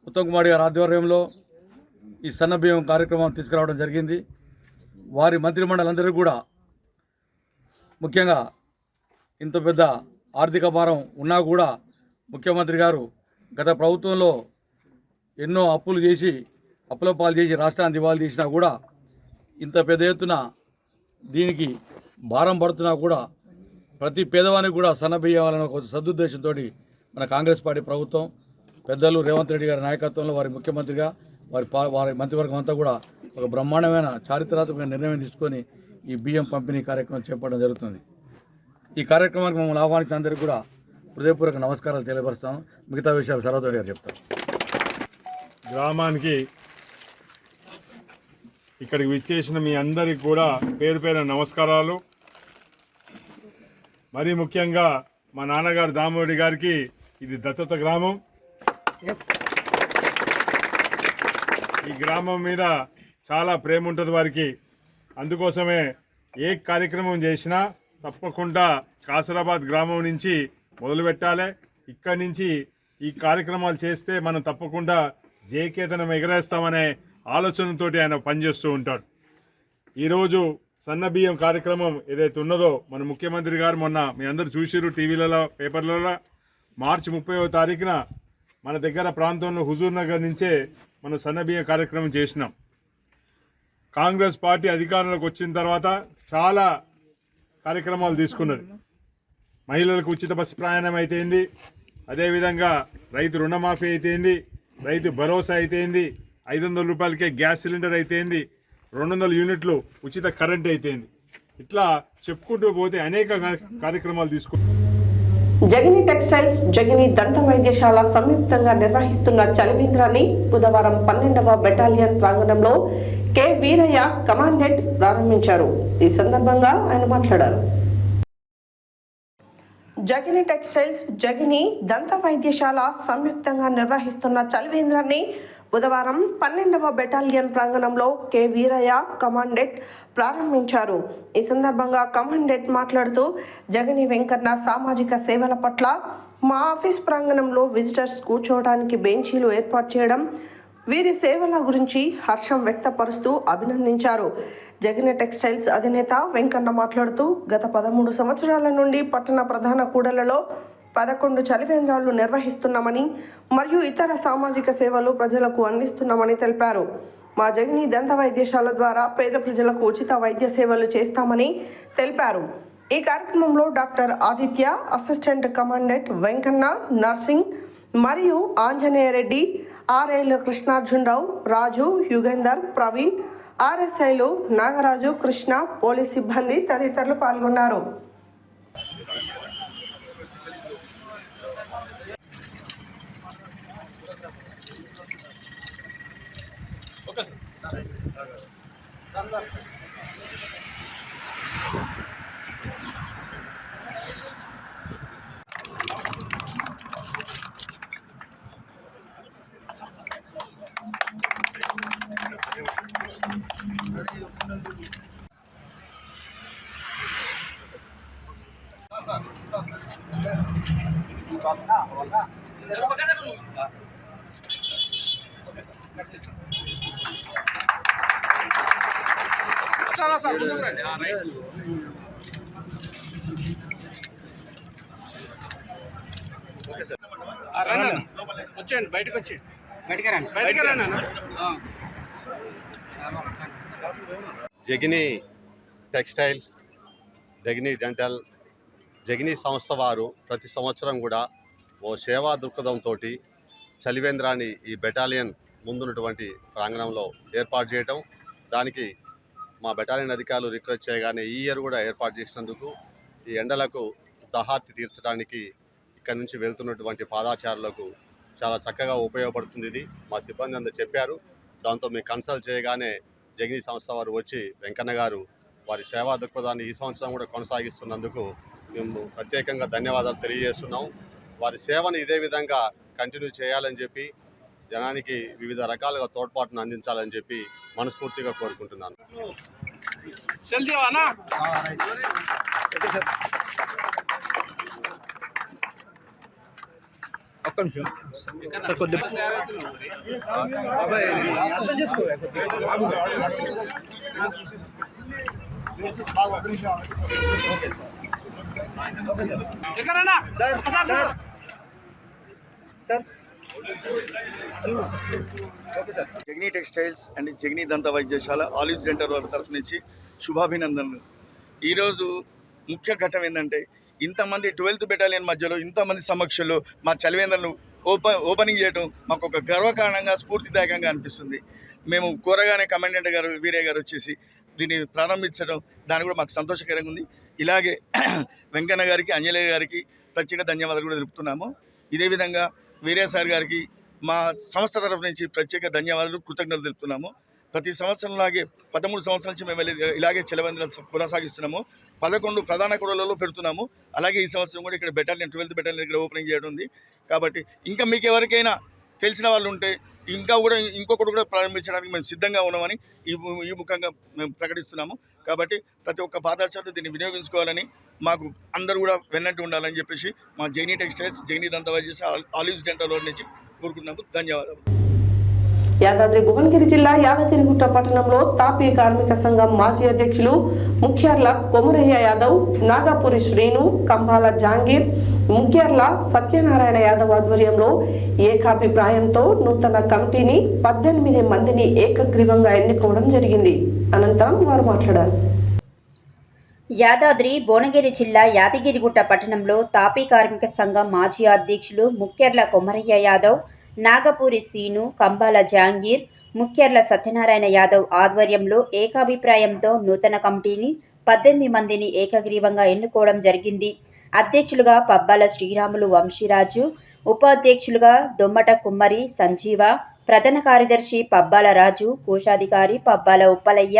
ఉత్తమ్ కుమార్ గారి ఆధ్వర్యంలో ఈ సన్నబియ్యం కార్యక్రమం తీసుకురావడం జరిగింది. వారి మంత్రిమండలందరికీ కూడా, ముఖ్యంగా ఇంత పెద్ద ఆర్థిక భారం ఉన్నా కూడా ముఖ్యమంత్రి గారు గత ప్రభుత్వంలో ఎన్నో అప్పుల పాలు చేసి రాష్ట్రాన్ని దివాళీ చేసినా కూడా ఇంత పెద్ద ఎత్తున దీనికి భారం పడుతున్నా కూడా ప్రతి పేదవానికి కూడా సన్నబియ్యాలన్న ఒక సదుద్దేశంతో మన కాంగ్రెస్ పార్టీ ప్రభుత్వం పెద్దలు రేవంత్ రెడ్డి గారి నాయకత్వంలో వారి ముఖ్యమంత్రిగా వారి మంత్రివర్గం అంతా కూడా ఒక బ్రహ్మాండమైన చారిత్రాత్మక నిర్ణయం తీసుకొని ఈ బియ్యం పంపిణీ కార్యక్రమం చేపట్టడం జరుగుతుంది. ఈ కార్యక్రమానికి మమ్మల్ని ఆహ్వానించిన అందరికీ కూడా హృదయపూర్వక నమస్కారాలు తెలియపరుస్తాను. మిగతా విషయాలు సర్వోదయ గారు చెప్తారు. గ్రామానికి ఇక్కడికి విచ్చేసిన మీ అందరికి కూడా పేరు పేరు నమస్కారాలు. మరీ ముఖ్యంగా మా నాన్నగారు దామోరెడ్డి గారికి ఇది దత్తత గ్రామం. ఈ గ్రామం మీద చాలా ప్రేమ ఉంటుంది వారికి. అందుకోసమే ఏ కార్యక్రమం చేసినా తప్పకుండా కాసరాబాద్ గ్రామం నుంచి మొదలు పెట్టాలి. ఇక్కడి నుంచి ఈ కార్యక్రమాలు చేస్తే మనం తప్పకుండా జయకేతనం ఎగరేస్తామనే ఆలోచనతో ఆయన పనిచేస్తూ ఉంటాడు. ఈరోజు సన్నబియ్యం కార్యక్రమం ఏదైతే ఉన్నదో మన ముఖ్యమంత్రి గారు మొన్న మీ అందరూ చూసిరు టీవీలలో, పేపర్లలో, మార్చి 30వ తారీఖున మన దగ్గర ప్రాంతంలో హుజూర్ నగర్ నుంచే మనం సన్నబియ్యం కార్యక్రమం చేసినాం. కాంగ్రెస్ పార్టీ అధికారంలోకి వచ్చిన తర్వాత చాలా కార్యక్రమాలు తీసుకున్నది. మహిళలకు ఉచిత బస్సు ప్రయాణం అయితేంది, అదేవిధంగా రైతు రుణమాఫీ అయితేంది, రైతు భరోసా అయితేంది, 500 రూపాయలకే గ్యాస్ సిలిండర్ అయితేంది, 200 యూనిట్లు ఉచిత కరెంట్ అయితేంది. ఇట్లా చెప్పుకుంటూ పోతే అనేక కార్యక్రమాలు తీసుకుంటాం. జగిని టెక్స్టైల్స్, జగిని దంత వైద్యశాల సంయుక్తంగా నిర్వహిస్తున్న చలివేంద్రాన్ని బుధవారం 12వ బెటాలియన్ ప్రాంగణంలో కె వీరయ్య కమాండెంట్ ప్రారంభించారు. ఈ సందర్భంగా ఆయన మాట్లాడారు. జగిని టెక్స్టైల్స్, జగిని దంత వైద్యశాల సంయుక్తంగా నిర్వహిస్తున్న చలివేంద్రాన్ని బుధవారం 12వ బెటాలియన్ ప్రాంగణంలో కె వీరయ్య కమాండెంట్ ప్రారంభించారు. ఈ సందర్భంగా కమాండెంట్ మాట్లాడుతూ, జగని వెంకన్న సామాజిక సేవల పట్ల మా ఆఫీస్ ప్రాంగణంలో విజిటర్స్ కూర్చోవడానికి బెంచీలు ఏర్పాటు చేయడం, వీరి సేవల గురించి హర్షం వ్యక్తపరుస్తూ అభినందించారు. జగిని టెక్స్టైల్స్ అధినేత వెంకన్న మాట్లాడుతూ, గత 13 సంవత్సరాల నుండి పట్టణ ప్రధాన కూడళ్లలో 11 చలివేంద్రాలు నిర్వహిస్తున్నామని మరియు ఇతర సామాజిక సేవలు ప్రజలకు అందిస్తున్నామని తెలిపారు. మా జగిని దంత వైద్యశాల ద్వారా పేద ప్రజలకు ఉచిత వైద్య సేవలు చేస్తామని తెలిపారు. ఈ కార్యక్రమంలో doctor Aditya, assistant commandant Venkanna, nursing మరియు ఆంజనేయ రెడ్డి, ఆర్ఐలు కృష్ణార్జునరావు, రాజు, యుగేందర్, ప్రవీణ్, ఆర్ఎస్ఐలు నాగరాజు, కృష్ణ, పోలీస్ సిబ్బంది తదితరులు పాల్గొన్నారు. Okay sir. సార్ ముందుకు రండి. రైట్. Okay sir. రండి అన్న. వచ్చేయండి, బయటకు వచ్చేయండి. బయటకు రండి అన్న. జగిని టెక్స్టైల్స్, జగిని డెంటల్, జగిని సంస్థ వారు ప్రతి సంవత్సరం కూడా ఓ సేవా దృక్పథంతో చలివేంద్రాన్ని ఈ బెటాలియన్ ముందున్నటువంటి ప్రాంగణంలో ఏర్పాటు చేయటం, దానికి మా బెటాలియన్ అధికారులు రిక్వెస్ట్ చేయగానే ఈ ఇయర్ కూడా ఏర్పాటు చేసినందుకు ఈ ఎండలకు దహార్తి తీర్చడానికి ఇక్కడ నుంచి వెళ్తున్నటువంటి పాదాచారులకు చాలా చక్కగా ఉపయోగపడుతుంది. ఇది మా సిబ్బంది అందరూ చెప్పారు. దాంతో మేము కన్సల్ట్ చేయగానే జగిని సంస్థ వారు వచ్చి వెంకన్న గారు వారి సేవా దృక్పథాన్ని ఈ సంవత్సరం కూడా కొనసాగిస్తున్నందుకు మేము ప్రత్యేకంగా ధన్యవాదాలు తెలియజేస్తున్నాం. వారి సేవను ఇదే విధంగా కంటిన్యూ చేయాలని చెప్పి జనానికి వివిధ రకాలుగా తోడ్పాటును అందించాలని చెప్పి మనస్ఫూర్తిగా కోరుకుంటున్నాను. ఒక్క నిమిషం సార్, కొద్దిగా అర్థం చేసుకో. జగిని టెక్స్టైల్స్ అండ్ జగిని దంత వైద్యశాల ఆలిస్ డెంటల్ వారి తరఫు నుంచి శుభాభినందనలు. ఈరోజు ముఖ్య ఘట్టం ఏంటంటే ఇంతమంది 12th బెటాలియన్ మధ్యలో ఇంతమంది సమక్షంలో మా చలివేంద్రను ఓపెనింగ్ చేయడం మాకు ఒక గర్వకారణంగా స్ఫూర్తిదాయకంగా అనిపిస్తుంది. మేము కోరగానే కమాండెంట్ గారు వీరయ్య గారు వచ్చేసి దీన్ని ప్రారంభించడం దాని కూడా మాకు సంతోషకరంగా ఉంది. ఇలాగే వెంకన్న గారికి, అంజలి గారికి ప్రత్యేక ధన్యవాదాలు కూడా తెలుపుతున్నాము. ఇదే విధంగా వీరయ్య సార్ గారికి మా సంస్థ తరఫు నుంచి ప్రత్యేక ధన్యవాదాలు, కృతజ్ఞతలు తెలుపుతున్నాము. ప్రతి సంవత్సరంలాగే 13 సంవత్సరాల నుంచి మేము ఇలాగే చలివేంద్రాలు కొనసాగిస్తున్నాము. 11 ప్రధాన కూడలలో పెడుతున్నాము. అలాగే ఈ సంవత్సరం కూడా ఇక్కడ బెటాలియన్ 12th బెటాలియన్ ఇక్కడ ఓపెనింగ్ చేయడం ఉంది. కాబట్టి ఇంకా మీకు ఎవరికైనా తెలిసిన వాళ్ళు ఉంటే ఇంకొకటి కూడా ప్రారంభించడానికి మేము సిద్ధంగా ఉన్నామని ఈ ముఖంగా మేము ప్రకటిస్తున్నాము. కాబట్టి ప్రతి ఒక్క పాదచారులు దీన్ని వినియోగించుకోవాలని, మాకు అందరూ కూడా వెన్నట్టు ఉండాలని చెప్పేసి మా జగిని టెక్స్టైల్స్, జగిని దంత వైద్యశాల, ఆలివ్స్ డెంటల్ రోడ్ నుంచి కోరుకుంటున్నాము. ధన్యవాదాలు. యాదాద్రి భువనగిరి జిల్లా యాదగిరిగుట్ట పట్టణంలో తాపీ కార్మిక సంఘం మాజీ అధ్యక్షులు ముఖ్యార్ల కొమురయ్య యాదవ్, నాగపూరి శ్రీను, కంబాల జాంగీర్, ముఖ్యార్ల సత్యనారాయణ యాదవ్ ఆధ్వర్యంలో ఏకాభిప్రాయంతో నూతన కమిటీని 18 మందిని ఏకగ్రీవంగా ఎన్నుకోవడం జరిగింది. అనంతరం వారు మాట్లాడారు. యాదాద్రి భువనగిరి జిల్లా యాదగిరిగుట్ట పట్టణంలో తాపీ కార్మిక సంఘం మాజీ అధ్యక్షులు ముఖ్యర్ల కొమరయ్య యాదవ్, నాగపూరి సీను, కంబాల జాంగీర్, ముఖ్యర్ల సత్యనారాయణ యాదవ్ ఆధ్వర్యంలో ఏకాభిప్రాయంతో నూతన కమిటీని 18 మందిని ఏకగ్రీవంగా ఎన్నుకోవడం జరిగింది. అధ్యక్షులుగా పబ్బాల శ్రీరాములు వంశీరాజు, ఉపాధ్యక్షులుగా దొమ్మట కుమ్మరి సంజీవ, ప్రధాన కార్యదర్శి పబ్బాల రాజు, కోశాధికారి పబ్బాల ఉప్పలయ్య,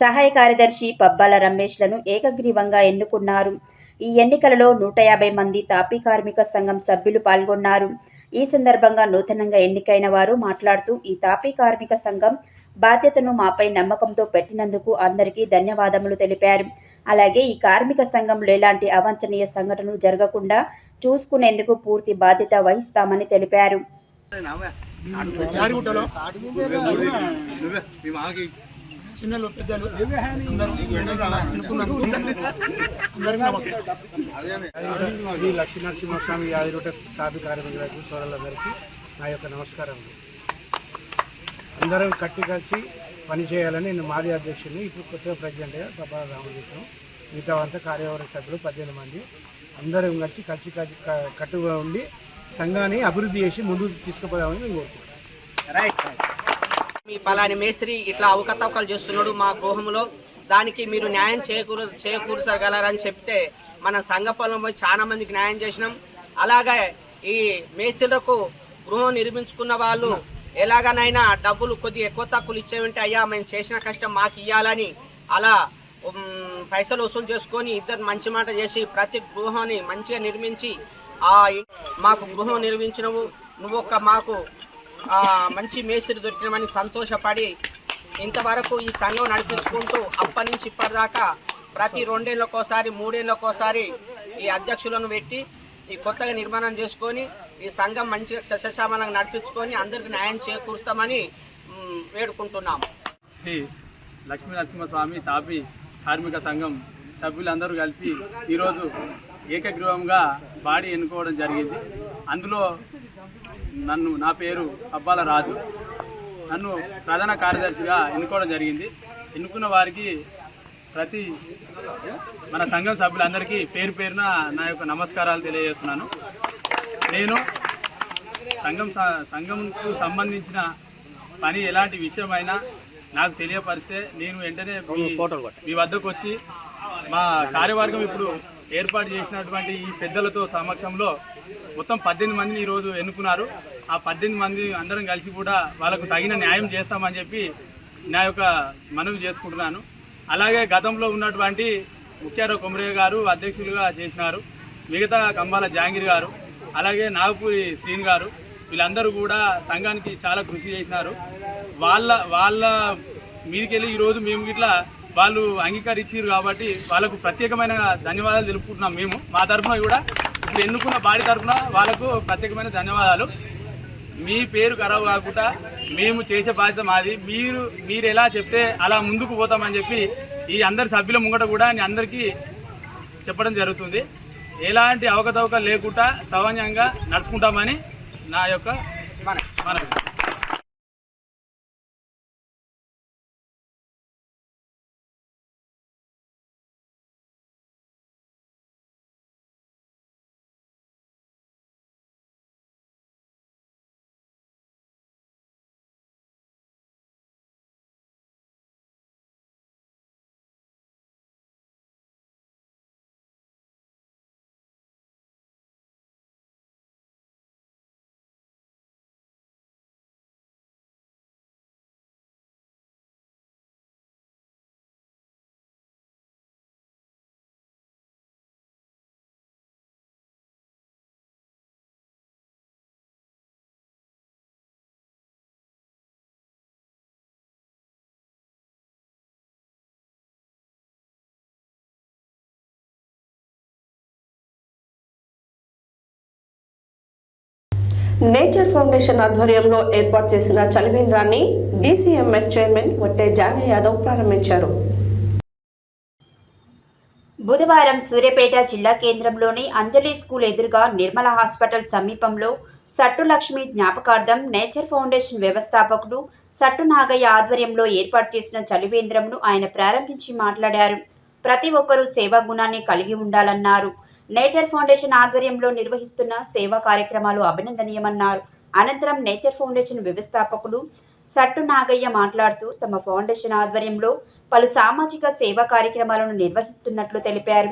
సహాయ కార్యదర్శి పబ్బాల రమేష్లను ఏకగ్రీవంగా ఎన్నుకున్నారు. ఈ ఎన్నికలలో 150 మంది తాపీ కార్మిక సంఘం సభ్యులు పాల్గొన్నారు. ఈ సందర్భంగా నూతనంగా ఎన్నికైన వారు మాట్లాడుతూ, ఈ తాపీ కార్మిక సంఘం బాధ్యతను మాపై నమ్మకంతో పెట్టినందుకు అందరికీ ధన్యవాదములు తెలిపారు. అలాగే ఈ కార్మిక సంఘంలో ఎలాంటి అవాంఛనీయ సంఘటనలు జరగకుండా చూసుకునేందుకు పూర్తి బాధ్యత వహిస్తామని తెలిపారు. చిన్నలు పెద్దలు అందరూ లక్ష్మీ నరసింహస్వామి యాదగిరిగుట్ట తాపీ కార్మికులకు సోదరులందరికీ నా యొక్క నమస్కారం. అందరం కలిసి పని చేయాలని నేను మాజీ అధ్యక్షుడిని, ఇప్పుడు కొత్తగా ప్రెసిడెంట్గా పబ్బాల రామలింగం, మిగతా అంతా కార్యవర్గ సభ్యులు 18 మంది అందరం కలిసి కట్టుగా ఉండి సంఘాన్ని అభివృద్ధి చేసి ముందుకు తీసుకుపోదామని మేము కోరుకుంటున్నాం. మీ పలాని మేస్త్రి ఇట్లా అవకతవకలు చేస్తున్నాడు మా గృహంలో, దానికి మీరు న్యాయం చేకూర్చగలరని చెప్తే మన సంఘ పొలంలో చాలా మందికి న్యాయం చేసినాం. అలాగే ఈ మేస్త్రులకు గృహం నిర్మించుకున్న వాళ్ళు ఎలాగనైనా డబ్బులు కొద్దిగా ఎక్కువ తక్కువలు ఇచ్చేవంటే అయ్యా మేము చేసిన కష్టం మాకు ఇవ్వాలని అలా పైసలు వసూలు చేసుకొని ఇద్దరు మంచి మాట చేసి ప్రతి గృహాన్ని మంచిగా నిర్మించి మాకు గృహం నిర్మించినవు నువ్వు మాకు మంచి మేస్త్రి దొరికినామని సంతోషపడి ఇంతవరకు ఈ సంఘం నడిపించుకుంటూ అప్పటి నుంచి ఇప్పటిదాకా ప్రతి 2 ఏళ్ళకోసారి 3 ఏళ్ళకోసారి ఈ అధ్యక్షులను పెట్టి ఈ కొత్తగా నిర్మాణం చేసుకొని ఈ సంఘం మంచిగా సస్యశ్యామలంగా నడిపించుకొని అందరికి న్యాయం చేకూరుస్తామని వేడుకుంటున్నాము. శ్రీ లక్ష్మీ నరసింహస్వామి తాపి కార్మిక సంఘం సభ్యులందరూ కలిసి ఈరోజు ఏకగ్రీవంగా బాడీ ఎన్నుకోవడం జరిగింది. అందులో నా పేరు అబ్బాల రాజు, నన్ను ప్రధాన కార్యదర్శిగా ఎన్నుకోవడం జరిగింది. ఎన్నుకున్న వారికి మన సంఘం సభ్యులందరికీ పేరు పేరున నా యొక్క నమస్కారాలు తెలియజేస్తున్నాను. నేను సంఘంకు సంబంధించిన పని ఎలాంటి విషయమైనా నాకు తెలియపరిస్తే నేను వెంటనే మీ వద్దకు వచ్చి మా కార్యవర్గం ఇప్పుడు ఏర్పాటు చేసినటువంటి ఈ పెద్దలతో సమక్షంలో మొత్తం 18 మందిని ఈరోజు ఎన్నుకున్నారు. ఆ 18 మంది అందరం కలిసి కూడా వాళ్ళకు తగిన న్యాయం చేస్తామని చెప్పి నా యొక్క మనవి చేసుకుంటున్నాను. అలాగే గతంలో ఉన్నటువంటి ముఖ్యారావు కొమరయ్య గారు అధ్యక్షులుగా చేసినారు, మిగతా కంబాల జహాంగీర్ గారు, అలాగే నాగపూరి శ్రీని గారు, వీళ్ళందరూ కూడా సంఘానికి చాలా కృషి చేసినారు. వాళ్ళ మీదికెళ్ళి ఈరోజు మేము ఇట్లా వాళ్ళు అంగీకరించారు కాబట్టి వాళ్ళకు ప్రత్యేకమైన ధన్యవాదాలు తెలుపుకుంటున్నాం. మేము మా తరఫున కూడా ఇప్పుడు ఎన్నుకున్న బాడీ తరఫున వాళ్ళకు ప్రత్యేకమైన ధన్యవాదాలు. మీ పేరు ఖరాబు కాకుండా మేము చేసే బాధ్యత మాది. మీరు ఎలా చెప్తే అలా ముందుకు పోతామని చెప్పి ఈ అందరి సభ్యుల ముంగట కూడా అందరికీ చెప్పడం జరుగుతుంది. ఎలాంటి అవకతవకలు లేకుండా సౌజన్యంగా నడుచుకుంటామని నా యొక్క మనవి. నేచర్ ఫౌండేషన్ ఆధ్వర్యంలో ఏర్పాటు చేసిన చలివేంద్రాన్ని డీసీఎంఎస్ చైర్మన్ వట్టే జానయ్య యాదవ్ ప్రారంభించారు. బుధవారం సూర్యాపేట జిల్లా కేంద్రంలోని అంజలి స్కూల్ ఎదురుగా నిర్మల హాస్పిటల్ సమీపంలో సట్టు లక్ష్మి జ్ఞాపకార్థం నేచర్ ఫౌండేషన్ వ్యవస్థాపకుడు సట్టు నాగయ్య ఆధ్వర్యంలో ఏర్పాటు చేసిన చలివేంద్రంను ఆయన ప్రారంభించి మాట్లాడారు. ప్రతి ఒక్కరూ సేవా గుణాన్ని కలిగి ఉండాలన్నారు. నేచర్ ఫౌండేషన్ ఆధ్వర్యంలో నిర్వహిస్తున్న సేవా కార్యక్రమాలు అభినందనీయమన్నారు. అనంతరం నేచర్ ఫౌండేషన్ వ్యవస్థాపకులు సట్టు నాగయ్య మాట్లాడుతూ తమ ఫౌండేషన్ ఆధ్వర్యంలో పలు సామాజిక సేవా కార్యక్రమాలను నిర్వహిస్తున్నట్లు తెలిపారు.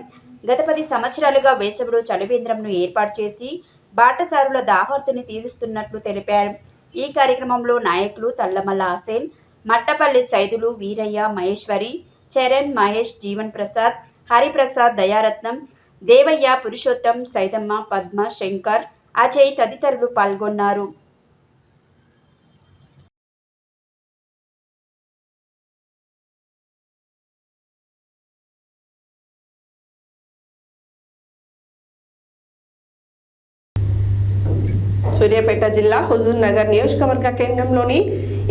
గత 10 సంవత్సరాలుగా వేసవిలో చలివేంద్రంను ఏర్పాటు చేసి బాటసారుల దాహార్తిని తీరుస్తున్నట్లు తెలిపారు. ఈ కార్యక్రమంలో నాయకులు తల్లమల్ల హసేన్, మట్టపల్లి సైదులు, వీరయ్య, మహేశ్వరి, చరణ్, మహేష్, జీవన్ ప్రసాద్, హరిప్రసాద్, దయారత్నం, దేవయ్య, పురుషోత్తం, సైదమ్మ, పద్మ, శంకర్, అజయ్ తదితరులు పాల్గొన్నారు. సూర్యాపేట జిల్లా హుజూర్ నగర్ నియోజకవర్గ కేంద్రంలోని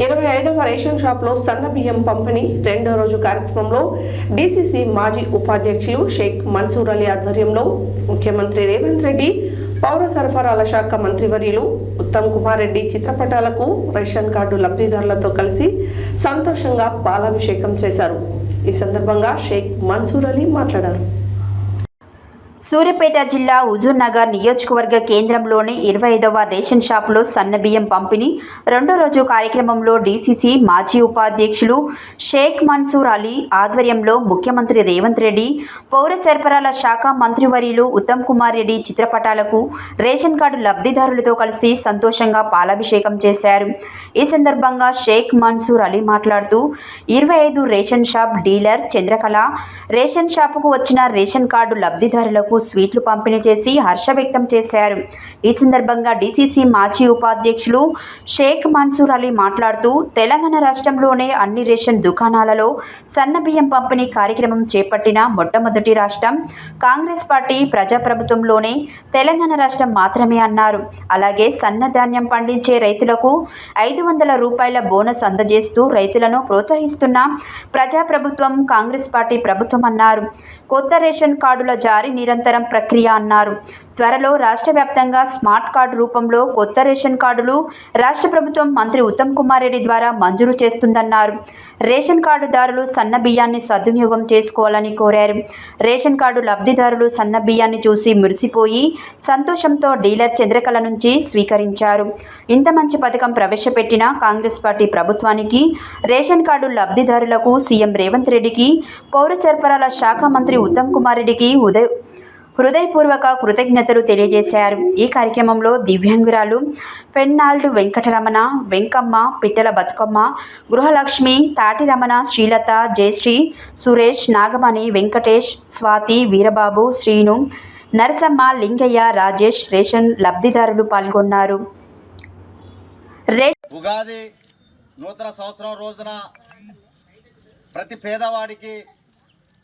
25వ రేషన్ షాప్లో సన్న బియ్యం పంపిణీ 2వ రోజు కార్యక్రమంలో డీసీసీ మాజీ ఉపాధ్యక్షులు షేక్ మన్సూర్ అలీ ఆధ్వర్యంలో ముఖ్యమంత్రి రేవంత్ రెడ్డి, పౌర సరఫరాల శాఖ మంత్రివర్యులు ఉత్తమ్ కుమార్ రెడ్డి చిత్రపటాలకు రేషన్ కార్డు లబ్ధిదారులతో కలిసి సంతోషంగా పాలాభిషేకం చేశారు. ఈ సందర్భంగా షేక్ మన్సూర్ అలీ మాట్లాడారు. సూర్యాపేట జిల్లా హుజూర్నగర్ నియోజకవర్గ కేంద్రంలోని 25వ రేషన్ షాపులో సన్నబియ్యం పంపిణీ రెండో రోజు కార్యక్రమంలో డీసీసీ మాజీ ఉపాధ్యక్షులు షేక్ మన్సూర్ అలీ ఆధ్వర్యంలో ముఖ్యమంత్రి రేవంత్ రెడ్డి, పౌర సరఫరాల శాఖ మంత్రివర్యులు ఉత్తమ్ కుమార్ రెడ్డి చిత్రపటాలకు రేషన్ కార్డు లబ్ధిదారులతో కలిసి సంతోషంగా పాలాభిషేకం చేశారు. ఈ సందర్భంగా షేక్ మన్సూర్ అలీ మాట్లాడుతూ 25 ration shop dealer Chandrakala ration షాపుకు వచ్చిన రేషన్ కార్డు లబ్ధిదారులకు స్వీట్లు పంపిణీ చేసి హర్ష వ్యక్తం చేశారు. ఈ సందర్భంగా డీసీసీ మాజీ ఉపాధ్యక్షులు షేక్ మన్సూర్ అలీ మాట్లాడుతూ తెలంగాణ రాష్ట్రంలోనే అన్ని రేషన్ దుకాణాలలో సన్నబియ్యం పంపిణీ కార్యక్రమం చేపట్టిన మొట్టమొదటి రాష్ట్రం కాంగ్రెస్ పార్టీ ప్రజాప్రభుత్వంలోనే తెలంగాణ రాష్ట్రం మాత్రమే అన్నారు. అలాగే సన్నధాన్యం పండించే రైతులకు 500 రూపాయల బోనస్ అందజేస్తూ రైతులను ప్రోత్సహిస్తున్న ప్రజాప్రభుత్వం కాంగ్రెస్ పార్టీ ప్రభుత్వం అన్నారు. కొత్త రేషన్ కార్డుల జారీ నిరంతరం ప్రక్రియ అన్నారు. త్వరలో రాష్ట్ర వ్యాప్తంగా స్మార్ట్ కార్డు రూపంలో కొత్త రేషన్ కార్డులు రాష్ట్ర ప్రభుత్వం మంత్రి ఉత్తమ్ కుమార్ రెడ్డి ద్వారా మంజూరు చేస్తుందన్నారు. రేషన్ కార్డుదారులు సన్న బియ్యాన్ని సద్వినియోగం చేసుకోవాలని కోరారు. రేషన్ కార్డు లబ్ధిదారులు సన్న బియ్యాన్ని చూసి మురిసిపోయి సంతోషంతో డీలర్ చంద్రకళ నుంచి స్వీకరించారు. ఇంత మంచి పథకం ప్రవేశపెట్టిన కాంగ్రెస్ పార్టీ ప్రభుత్వానికి, రేషన్ కార్డు లబ్ధిదారులకు సీఎం రేవంత్ రెడ్డికి, పౌర సరఫరాల శాఖ మంత్రి ఉత్తమ్ కుమార్ రెడ్డికి హృదయపూర్వక కృతజ్ఞతలు తెలియజేశారు. ఈ కార్యక్రమంలో దివ్యాంగురాలు పెన్నాల్డ్ వెంకటరమణ, వెంకమ్మ, పిట్టల బతుకమ్మ, గృహలక్ష్మి, తాటి రమణ, శ్రీలత, జయశ్రీ, సురేష్, నాగమణి, వెంకటేష్, స్వాతి, వీరబాబు, శ్రీను, నరసమ్మ, లింగయ్య, రాజేష్ రేషన్ లబ్ధిదారులు పాల్గొన్నారు. ఉగాది నూతన సంవత్సరం రోజున ప్రతి పేదవాడికి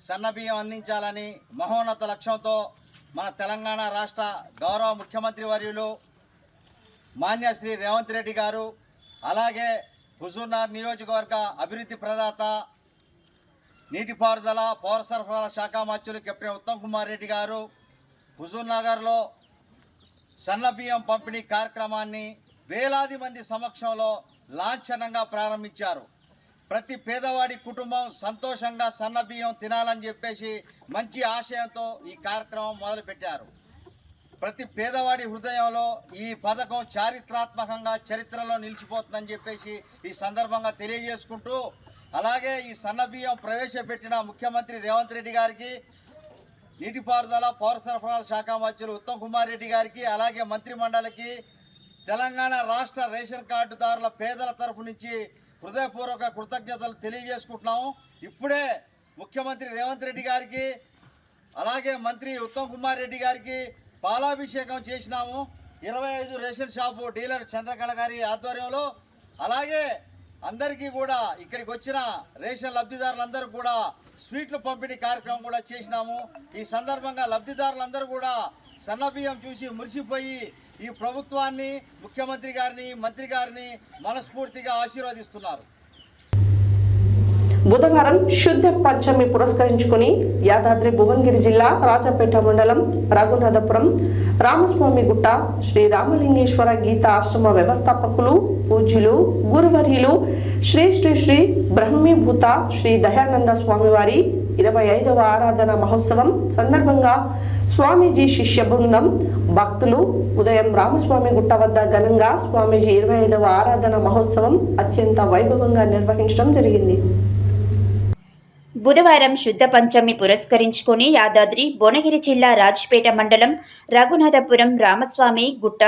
సన్నబియ్యం అందించాలని మహోన్నత లక్ష్యంతో మన తెలంగాణ రాష్ట్ర గౌరవ ముఖ్యమంత్రి వర్యులు మాన్య శ్రీ రేవంత్ రెడ్డి గారు, అలాగే హుజూర్నగర్ నియోజకవర్గ అభివృద్ధి ప్రదాత, నీటిపారుదల, పౌర సరఫరాల శాఖ మంత్రులు కెప్టెన్ ఉత్తమ్ కుమార్ రెడ్డి గారు హుజూర్నగర్లో సన్నబియ్యం పంపిణీ కార్యక్రమాన్ని వేలాది మంది సమక్షంలో లాంఛనంగా ప్రారంభించారు. ప్రతి పేదవాడి కుటుంబం సంతోషంగా సన్నబియ్యం తినాలని చెప్పేసి మంచి ఆశయంతో ఈ కార్యక్రమం మొదలుపెట్టారు. ప్రతి పేదవాడి హృదయంలో ఈ పథకం చారిత్రాత్మకంగా చరిత్రలో నిలిచిపోతుందని చెప్పేసి ఈ సందర్భంగా తెలియజేసుకుంటూ, అలాగే ఈ సన్నబియ్యం ప్రవేశపెట్టిన ముఖ్యమంత్రి రేవంత్ రెడ్డి గారికి, నీటిపారుదల, పౌర సరఫరాల శాఖ మంత్రులు ఉత్తమ్ కుమార్ రెడ్డి గారికి, అలాగే మంత్రి మండలికి, తెలంగాణ రాష్ట్ర రేషన్ కార్డుదారుల పేదల తరఫు నుంచి హృదయపూర్వక కృతజ్ఞతలు తెలియజేసుకుంటున్నాము. ఇప్పుడే ముఖ్యమంత్రి రేవంత్ రెడ్డి గారికి, అలాగే మంత్రి ఉత్తమ్ కుమార్ రెడ్డి గారికి పాలాభిషేకం చేసినాము. 25 రేషన్ షాపు డీలర్ చంద్రకళ గారి ఆధ్వర్యంలో, అలాగే అందరికీ కూడా ఇక్కడికి వచ్చిన రేషన్ లబ్ధిదారులందరూ కూడా స్వీట్లు పంపిణీ కార్యక్రమం కూడా చేసినాము. ఈ సందర్భంగా లబ్ధిదారులందరూ కూడా సన్నబియ్యం చూసి మురిసిపోయి ఈ ప్రభుత్వాన్ని, ముఖ్యమంత్రి గారిని, మంత్రి గారిని మనస్ఫూర్తిగా ఆశీర్వదిస్తున్నారు. బుధవారం శుద్ధ పంచమి పురస్కరించుకుని యాదాద్రి భువనగిరి జిల్లా రాజపేట మండలం రఘునాథపురం రామస్వామి గుట్ట శ్రీ రామలింగేశ్వర గీత ఆశ్రమ వ్యవస్థాపకులు, పూజ్యులు, గురువర్యులు శ్రీ శ్రీ శ్రీ బ్రహ్మీభూత శ్రీ దయానంద స్వామివారి 25వ ఆరాధన మహోత్సవం సందర్భంగా స్వామీజీ శిష్య బృందం, భక్తులు ఉదయం రామస్వామి గుట్ట వద్ద ఘనంగా స్వామీజీ 25వ ఆరాధన మహోత్సవం అత్యంత వైభవంగా నిర్వహించడం జరిగింది. బుధవారం శుద్ధ పంచమి పురస్కరించుకొని యాదాద్రి భువనగిరి జిల్లా రాజ్పేట మండలం రఘునాథపురం రామస్వామి గుట్ట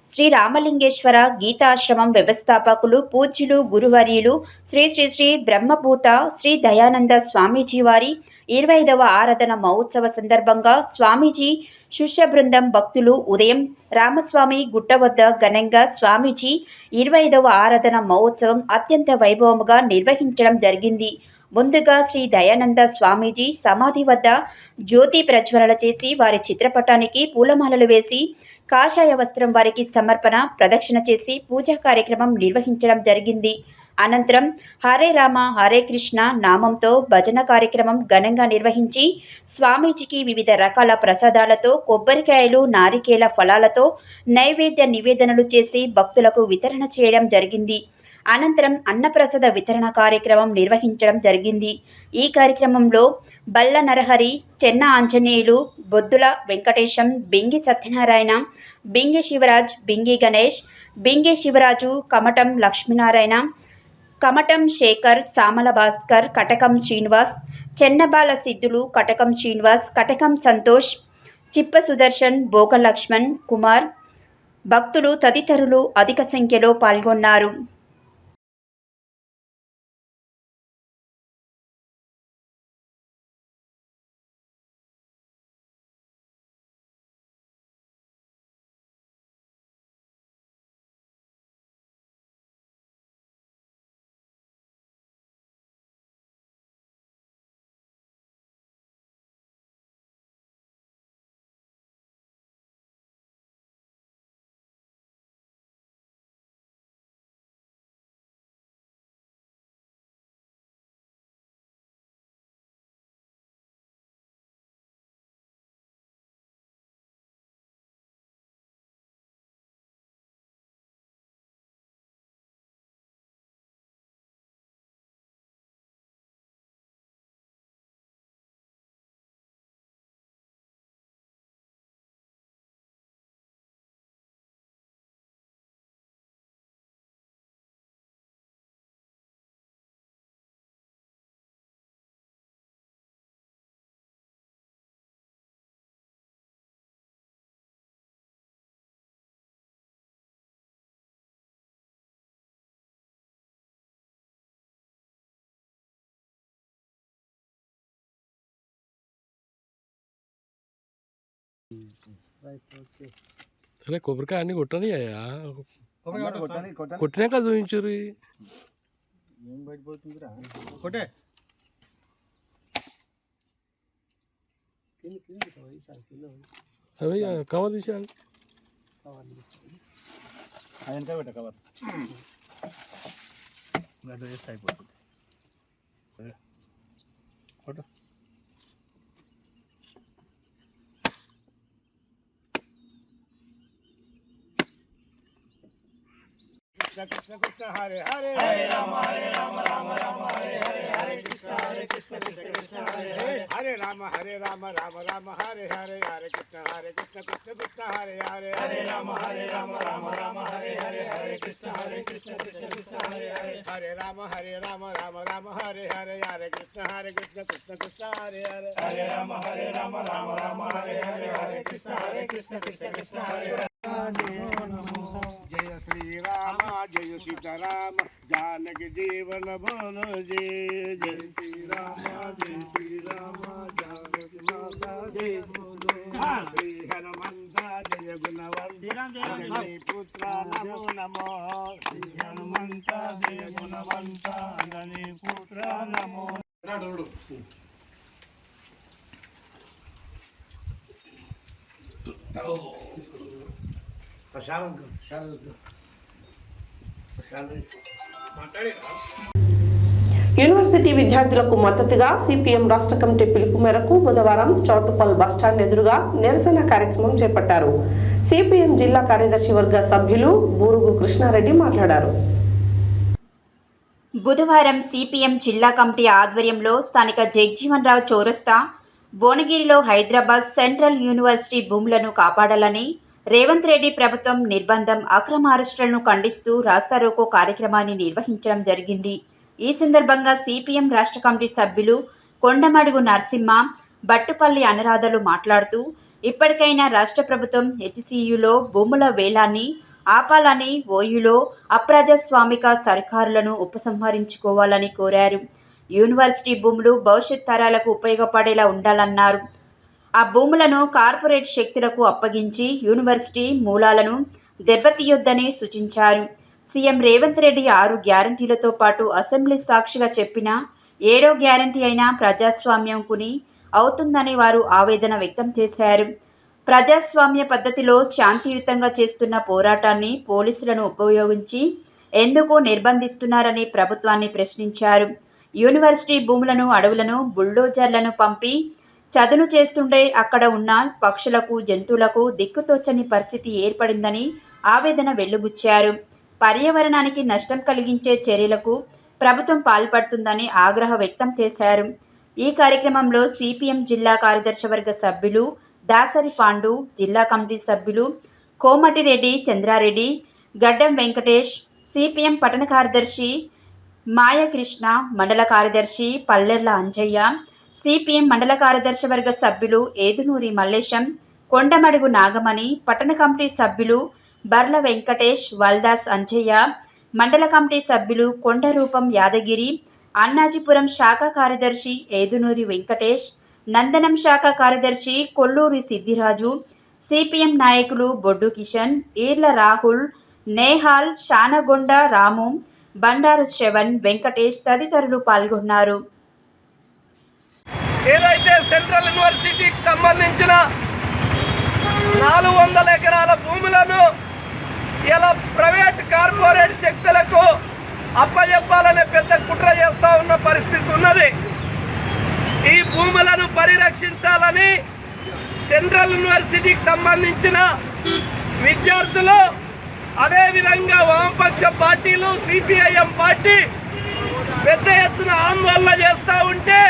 శ్రీ రామలింగేశ్వర గీతాశ్రమం వ్యవస్థాపకులు, పూజ్యులు, గురువర్యులు శ్రీ శ్రీ శ్రీ బ్రహ్మభూత శ్రీ దయానంద స్వామీజీ వారి 25వ ఆరాధన మహోత్సవ సందర్భంగా స్వామీజీ శిష్య బృందం, భక్తులు ఉదయం రామస్వామి గుట్ట వద్ద ఘనంగా స్వామీజీ 25వ ఆరాధన మహోత్సవం అత్యంత వైభవముగా నిర్వహించడం జరిగింది. ముందుగా శ్రీ దయానంద స్వామీజీ సమాధి వద్ద జ్యోతి ప్రజ్వలన చేసి వారి చిత్రపటానికి పూలమాలలు వేసి కాషాయ వస్త్రం వారికి సమర్పణ, ప్రదక్షిణ చేసి పూజా కార్యక్రమం నిర్వహించడం జరిగింది. అనంతరం హరే రామ హరే కృష్ణ నామంతో భజన కార్యక్రమం ఘనంగా నిర్వహించి స్వామీజీకి వివిధ రకాల ప్రసాదాలతో, కొబ్బరికాయలు, నారికేల ఫలాలతో నైవేద్య నివేదనలు చేసి భక్తులకు వితరణ చేయడం జరిగింది. అనంతరం అన్నప్రసాద వితరణ కార్యక్రమం నిర్వహించడం జరిగింది. ఈ కార్యక్రమంలో బల్ల నరహరి, చెన్న ఆంజనేయులు, బొద్దుల వెంకటేశం, బింగి సత్యనారాయణ, బింగి శివరాజ్, బింగి గణేష్, బింగి శివరాజు, కమటం లక్ష్మీనారాయణ, కమటం శేఖర్, సామల భాస్కర్, కటకం శ్రీనివాస్, చెన్నబాల సిద్ధులు, కటకం శ్రీనివాస్, కటకం సంతోష్, చిప్ప సుదర్శన్, బోగ లక్ష్మణ్ కుమార్, భక్తులు తదితరులు అధిక సంఖ్యలో పాల్గొన్నారు. సరే కొబ్బరికాయ అన్ని కొట్టని కొట్టినాక చూపించుర్రి. కొట్టే అవి కవర్ తీసేయాలి. వెనక పెట్ట కవర్ వేస్ట్ అయిపోతుంది. కొట్టు కృష్ణ కృష్ణ హరే హరే హరే రామ రామ రామ హరే హరే హరే కృష్ణ కృష్ణ కృష్ణ హరే హరే హరే రామ రామ రామ హరే హరే హరే కృష్ణ కృష్ణ కృష్ణ హరే హరే హరే రామ రామ రామ హరే హరే హరే కృష్ణ కృష్ణ కృష్ణ హరే హరే హరే రామ రామ హరే హరే హరే కృష్ణ కృష్ణ కృష్ణ హరే హరే హరే రామ రామ హరే హరే హరే కృష్ణ కృష్ణ హరే హరే. जय श्री राम जय सीताराम जानकी जीवन बोलो जय जय श्री राम जानकी माता जय बोलो श्री हनुमंत जय गुणवंत जय पुत्र नमो नमो श्री हनुमंत जय गुणवंत जय पुत्र नमो యూనివర్సిటీ విద్యార్థులకు మద్దతుగా సిపిఎం రాష్ట్ర కమిటీ పిలుపు మేరకు బుధవారం చౌటుప్పల్ బస్టాండ్ ఎదురుగా నిరసన కార్యక్రమం చేపట్టారు. సిపిఎం జిల్లా కార్యదర్శి వర్గ సభ్యులు బూరుగు కృష్ణారెడ్డి మాట్లాడారు. బుధవారం సిపిఎం జిల్లా కమిటీ ఆధ్వర్యంలో స్థానిక జగజీవన్ రావు చౌరస్తా, భువనగిరిలో హైదరాబాద్ సెంట్రల్ యూనివర్సిటీ భూములను కాపాడాలని రేవంత్ రెడ్డి ప్రభుత్వం నిర్బంధం, అక్రమ అరెస్టులను ఖండిస్తూ రాస్తారోకో కార్యక్రమాన్ని నిర్వహించడం జరిగింది. ఈ సందర్భంగా సిపిఎం రాష్ట్ర కమిటీ సభ్యులు కొండమడుగు నరసింహ, బట్టుపల్లి అనురాధలు మాట్లాడుతూ ఇప్పటికైనా రాష్ట్ర ప్రభుత్వం హెచ్సియులో భూముల వేలాన్ని ఆపాలని, ఓయూలో అప్రజాస్వామిక సర్కారులను ఉపసంహరించుకోవాలని కోరారు. యూనివర్సిటీ భూములు భవిష్యత్ తరాలకు ఉపయోగపడేలా ఉండాలన్నారు. ఆ భూములను కార్పొరేట్ శక్తులకు అప్పగించి యూనివర్సిటీ మూలాలను దెబ్బతీయొద్దని సూచించారు. సీఎం రేవంత్ రెడ్డి 6 గ్యారంటీలతో పాటు అసెంబ్లీ సాక్షిగా చెప్పిన 7వ గ్యారంటీ అయిన ప్రజాస్వామ్యం కుని అవుతుందని వారు ఆవేదన వ్యక్తం చేశారు. ప్రజాస్వామ్య పద్ధతిలో శాంతియుతంగా చేస్తున్న పోరాటాన్ని పోలీసులను ఉపయోగించి ఎందుకు నిర్బంధిస్తున్నారని ప్రభుత్వాన్ని ప్రశ్నించారు. యూనివర్సిటీ భూములను, అడవులను బుల్డోజర్లను పంపి చదును చేస్తుంటే అక్కడ ఉన్న పక్షులకు, జంతువులకు దిక్కుతోచని పరిస్థితి ఏర్పడిందని ఆవేదన వెల్లుబుచ్చారు. పర్యావరణానికి నష్టం కలిగించే చర్యలకు ప్రభుత్వం పాల్పడుతుందని ఆగ్రహం వ్యక్తం చేశారు. ఈ కార్యక్రమంలో సిపిఎం జిల్లా కార్యదర్శి వర్గ సభ్యులు దాసరి పాండు, జిల్లా కమిటీ సభ్యులు కోమటిరెడ్డి చంద్రారెడ్డి, గడ్డం వెంకటేష్, సిపిఎం పట్టణ కార్యదర్శి మాయకృష్ణ, మండల కార్యదర్శి పల్లెర్ల అంజయ్య, సిపిఎం మండల కార్యదర్శి వర్గ సభ్యులు ఏదునూరి మల్లేశం, కొండమడుగు నాగమణి, పట్టణ కమిటీ సభ్యులు బర్ల వెంకటేష్, వల్దాస్ అంజయ్య, మండల కమిటీ సభ్యులు కొండరూపం యాదగిరి, అన్నాజీపురం శాఖ కార్యదర్శి ఏదునూరి వెంకటేష్, నందనం శాఖ కార్యదర్శి కొల్లూరి సిద్దిరాజు, సిపిఎం నాయకులు బొడ్డు కిషన్, ఈర్ల రాహుల్, నేహాల్, షానగొండ రాము, బండారు శ్రవణ్, వెంకటేష్ తదితరులు పాల్గొన్నారు. ఏదైతే సెంట్రల్ యూనివర్సిటీకి సంబంధించిన 400 ఎకరాల భూములను ఇలా ప్రైవేట్ కార్పొరేట్ శక్తులకు అప్పజెప్పాలనే పెద్ద కుట్ర చేస్తూ ఉన్న పరిస్థితి ఉన్నది. ఈ భూములను పరిరక్షించాలని సెంట్రల్ యూనివర్సిటీకి సంబంధించిన విద్యార్థులు, అదేవిధంగా వామపక్ష పార్టీలు, సిపిఐఎం పార్టీ పెద్ద ఎత్తున ఆందోళన చేస్తూ ఉంటే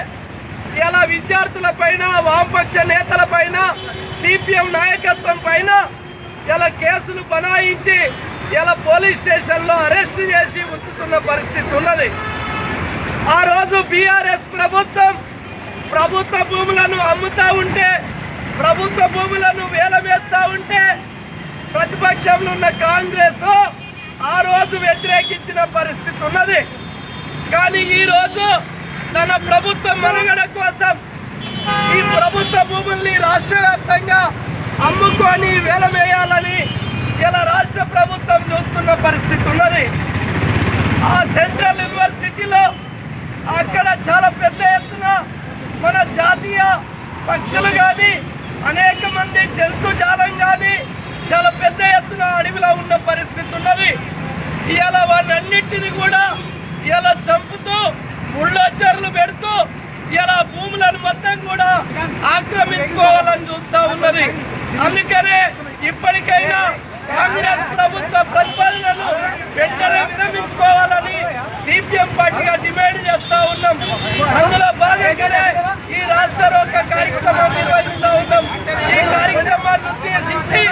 ఇలా విద్యార్థుల పైన, వామపక్ష నేతల పైన, సిపిఎం నాయకత్వం పైన ఇలా కేసులు బనాయించి ఇలా పోలీస్ స్టేషన్లో అరెస్ట్ చేసి ఉంచుతున్న పరిస్థితి ఉన్నది. ఆ రోజు బీఆర్ఎస్ ప్రభుత్వం ప్రభుత్వ భూములను అమ్ముతూ ఉంటే, ప్రభుత్వ భూములను వేలవేస్తూ ఉంటే ప్రతిపక్షంలో ఉన్న కాంగ్రెస్ ఆ రోజు వ్యతిరేకించిన పరిస్థితి ఉన్నది. కానీ ఈరోజు తన ప్రభుత్వ మనుగడ కోసం ఈ ప్రభుత్వ భూముల్ని రాష్ట్ర వ్యాప్తంగా అమ్ముకొని వేలవేయాలని ఇలా రాష్ట్ర ప్రభుత్వం చూస్తున్న పరిస్థితి ఉన్నది. ఆ సెంట్రల్ యూనివర్సిటీలో అక్కడ చాలా పెద్ద ఎత్తున మన జాతీయ పక్షులు కానీ, అనేక మంది జంతుజాలం కానీ చాలా పెద్ద ఎత్తున అడవిలో ఉన్న పరిస్థితి ఉన్నది. ఇలా వాటన్నిటిని కూడా ఇలా చంపుతూ బుల్డోజర్లు పెడుతూ ఇలా భూములను మొత్తం కూడా ఆక్రమించుకోవాలని చూస్తూ ఉన్నది. అందుకనే ఇప్పటికైనా కాంగ్రెస్ ప్రభుత్వ ప్రతిపాదనను వెంటనే విరమించుకోవాలని సిపిఎం పార్టీగా డిమాండ్ చేస్తూ ఉన్నాం. అందులో భాగంగానే ఈ రాష్ట్ర రోక కార్యక్రమం నిర్వహిస్తూ ఉన్నాం. ఈ కార్యక్రమాన్ని ఉద్దేశించి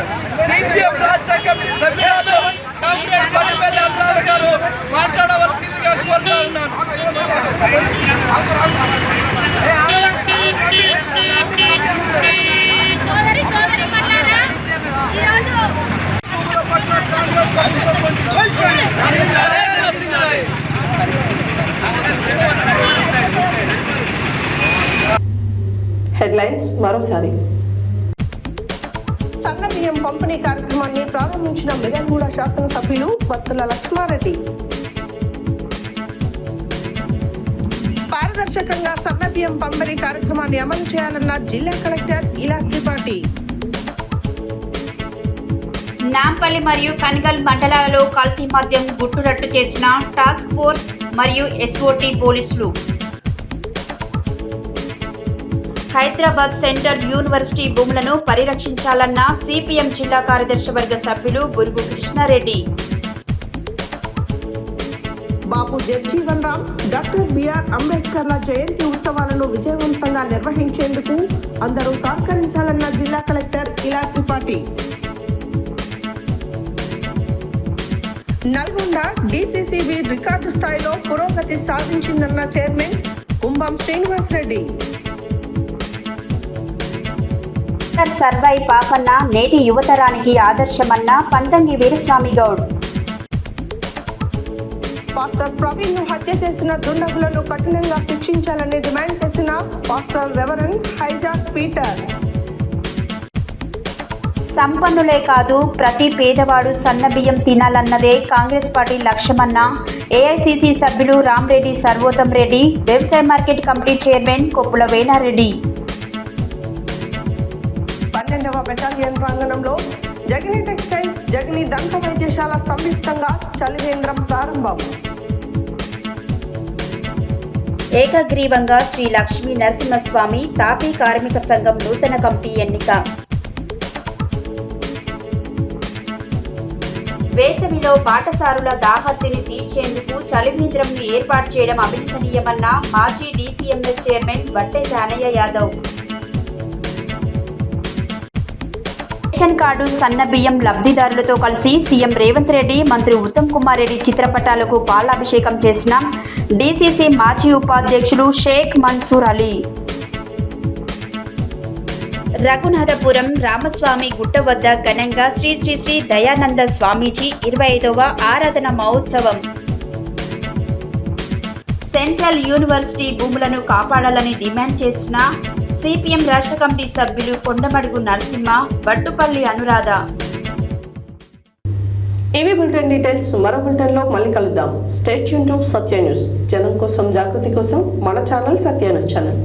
సిపిఎం రాష్ట్ర కమిటీ సభ్యులు కాంగ్రెస్ పట్టుబడి అన్నారు గారు మాట్లాడవలసిందిగా కోరుతా ఉన్నాను. హెడ్లైన్స్ మరోసారి. సన్న బియ్యం పంపిణీ కార్యక్రమాన్ని ప్రారంభించిన మిర్యాలగూడ శాసనసభ్యులు బత్తుల లక్ష్మారెడ్డి. పారదర్శకంగా సన్న బియ్యం పంపిణీ కార్యక్రమాన్ని అమలు చేయాలన్న జిల్లా కలెక్టర్ ఇలా త్రిపాఠి. నాంపల్లి మరియు కనిగల్ మండలాలలో కల్తీ మద్యం గుట్టురట్టు చేసిన టాస్క్ ఫోర్స్ మరియు ఎస్ఓటీ పోలీసులు. హైదరాబాద్ సెంట్రల్ యూనివర్సిటీ భూములను పరిరక్షించాలన్న సిపిఎం జిల్లా కార్యదర్శి వర్గ సభ్యులు బురుగు కృష్ణారెడ్డి. బాబు జగజీవన్ రామ్, డాక్టర్ బిఆర్ అంబేద్కర్ల జయంతి ఉత్సవాలను విజయవంతంగా నిర్వహించేందుకు అందరూ సహకరించాలన్న జిల్లా కలెక్టర్ ఇలా త్రిపాఠి. నల్గొండ డిసిసిబి రికార్డు స్థాయిలో పురోగతి సాధించిందన్న చైర్మన్ కుంభం శ్రీనివాస్ రెడ్డి. సర్వై పాపన్న నేటి యువతరానికి ఆదర్శమన్న పంతంగి వీరస్వామి గౌడ్. పాస్టర్ ప్రవీణ్ ను హత్య చేసిన దుండగులను కఠినంగా శిక్షించాలని డిమాండ్ చేసిన పాస్టర్ రెవరెండ్ హైజాక్ పీటర్. సంపన్నులే కాదు ప్రతి పేదవాడు సన్నబియ్యం తినాలన్నదే కాంగ్రెస్ పార్టీ లక్ష్యమన్న ఏఐసిసి సభ్యులు రామరెడ్డి సర్వోత్తం రెడ్డి, వ్యవసాయ market committee chairman Koppula Venareddy. 12వ బెటాలియన్ ప్రాంగణంలో జగనీ టెక్స్టైల్స్, జగనీ దంత వైద్యశాల సంయుక్తంగా చలివేంద్రం ప్రారంభం. ఏకగ్రీవంగా శ్రీ లక్ష్మీ నరసింహస్వామి తాపీ కార్మిక సంఘం నూతన కమిటీ ఎన్నిక. వేసవిలో బాటసారుల దాహత్తిని తీర్చేందుకు చలివేంద్రంను ఏర్పాటు చేయడం అభినందనీయమన్న మాజీ DCMS chairman Batte Janaiah Yadav. Ration card సన్నబియ్యం లబ్ధిదారులతో కలిసి సీఎం రేవంత్ రెడ్డి, మంత్రి ఉత్తమ్ కుమార్ రెడ్డి చిత్రపటాలకు పాలాభిషేకం చేసిన డీసీసీ మాజీ ఉపాధ్యక్షులు షేక్ మన్సూర్ అలీ. రఘునాథపురం రామస్వామి గుట్ట వద్ద ఘనంగా శ్రీ శ్రీ శ్రీ దయానంద స్వామీజీ 25వ ఆరాధన మహోత్సవం. సెంట్రల్ యూనివర్సిటీ భూములను కాపాడాలని డిమాండ్ చేసిన సిపిఎం రాష్ట్ర కమిటీ సభ్యులు కొండమడుగు నరసింహ, బట్టుపల్లి అనురాధ. ఇవి బులెటిన్ డీటెయిల్స్. మరో బులెటిన్లో మళ్ళీ కలుద్దాం. Stay tune to Satya news. జనం కోసం, జాగృతి కోసం మన ఛానల్ సత్య న్యూస్ ఛానల్.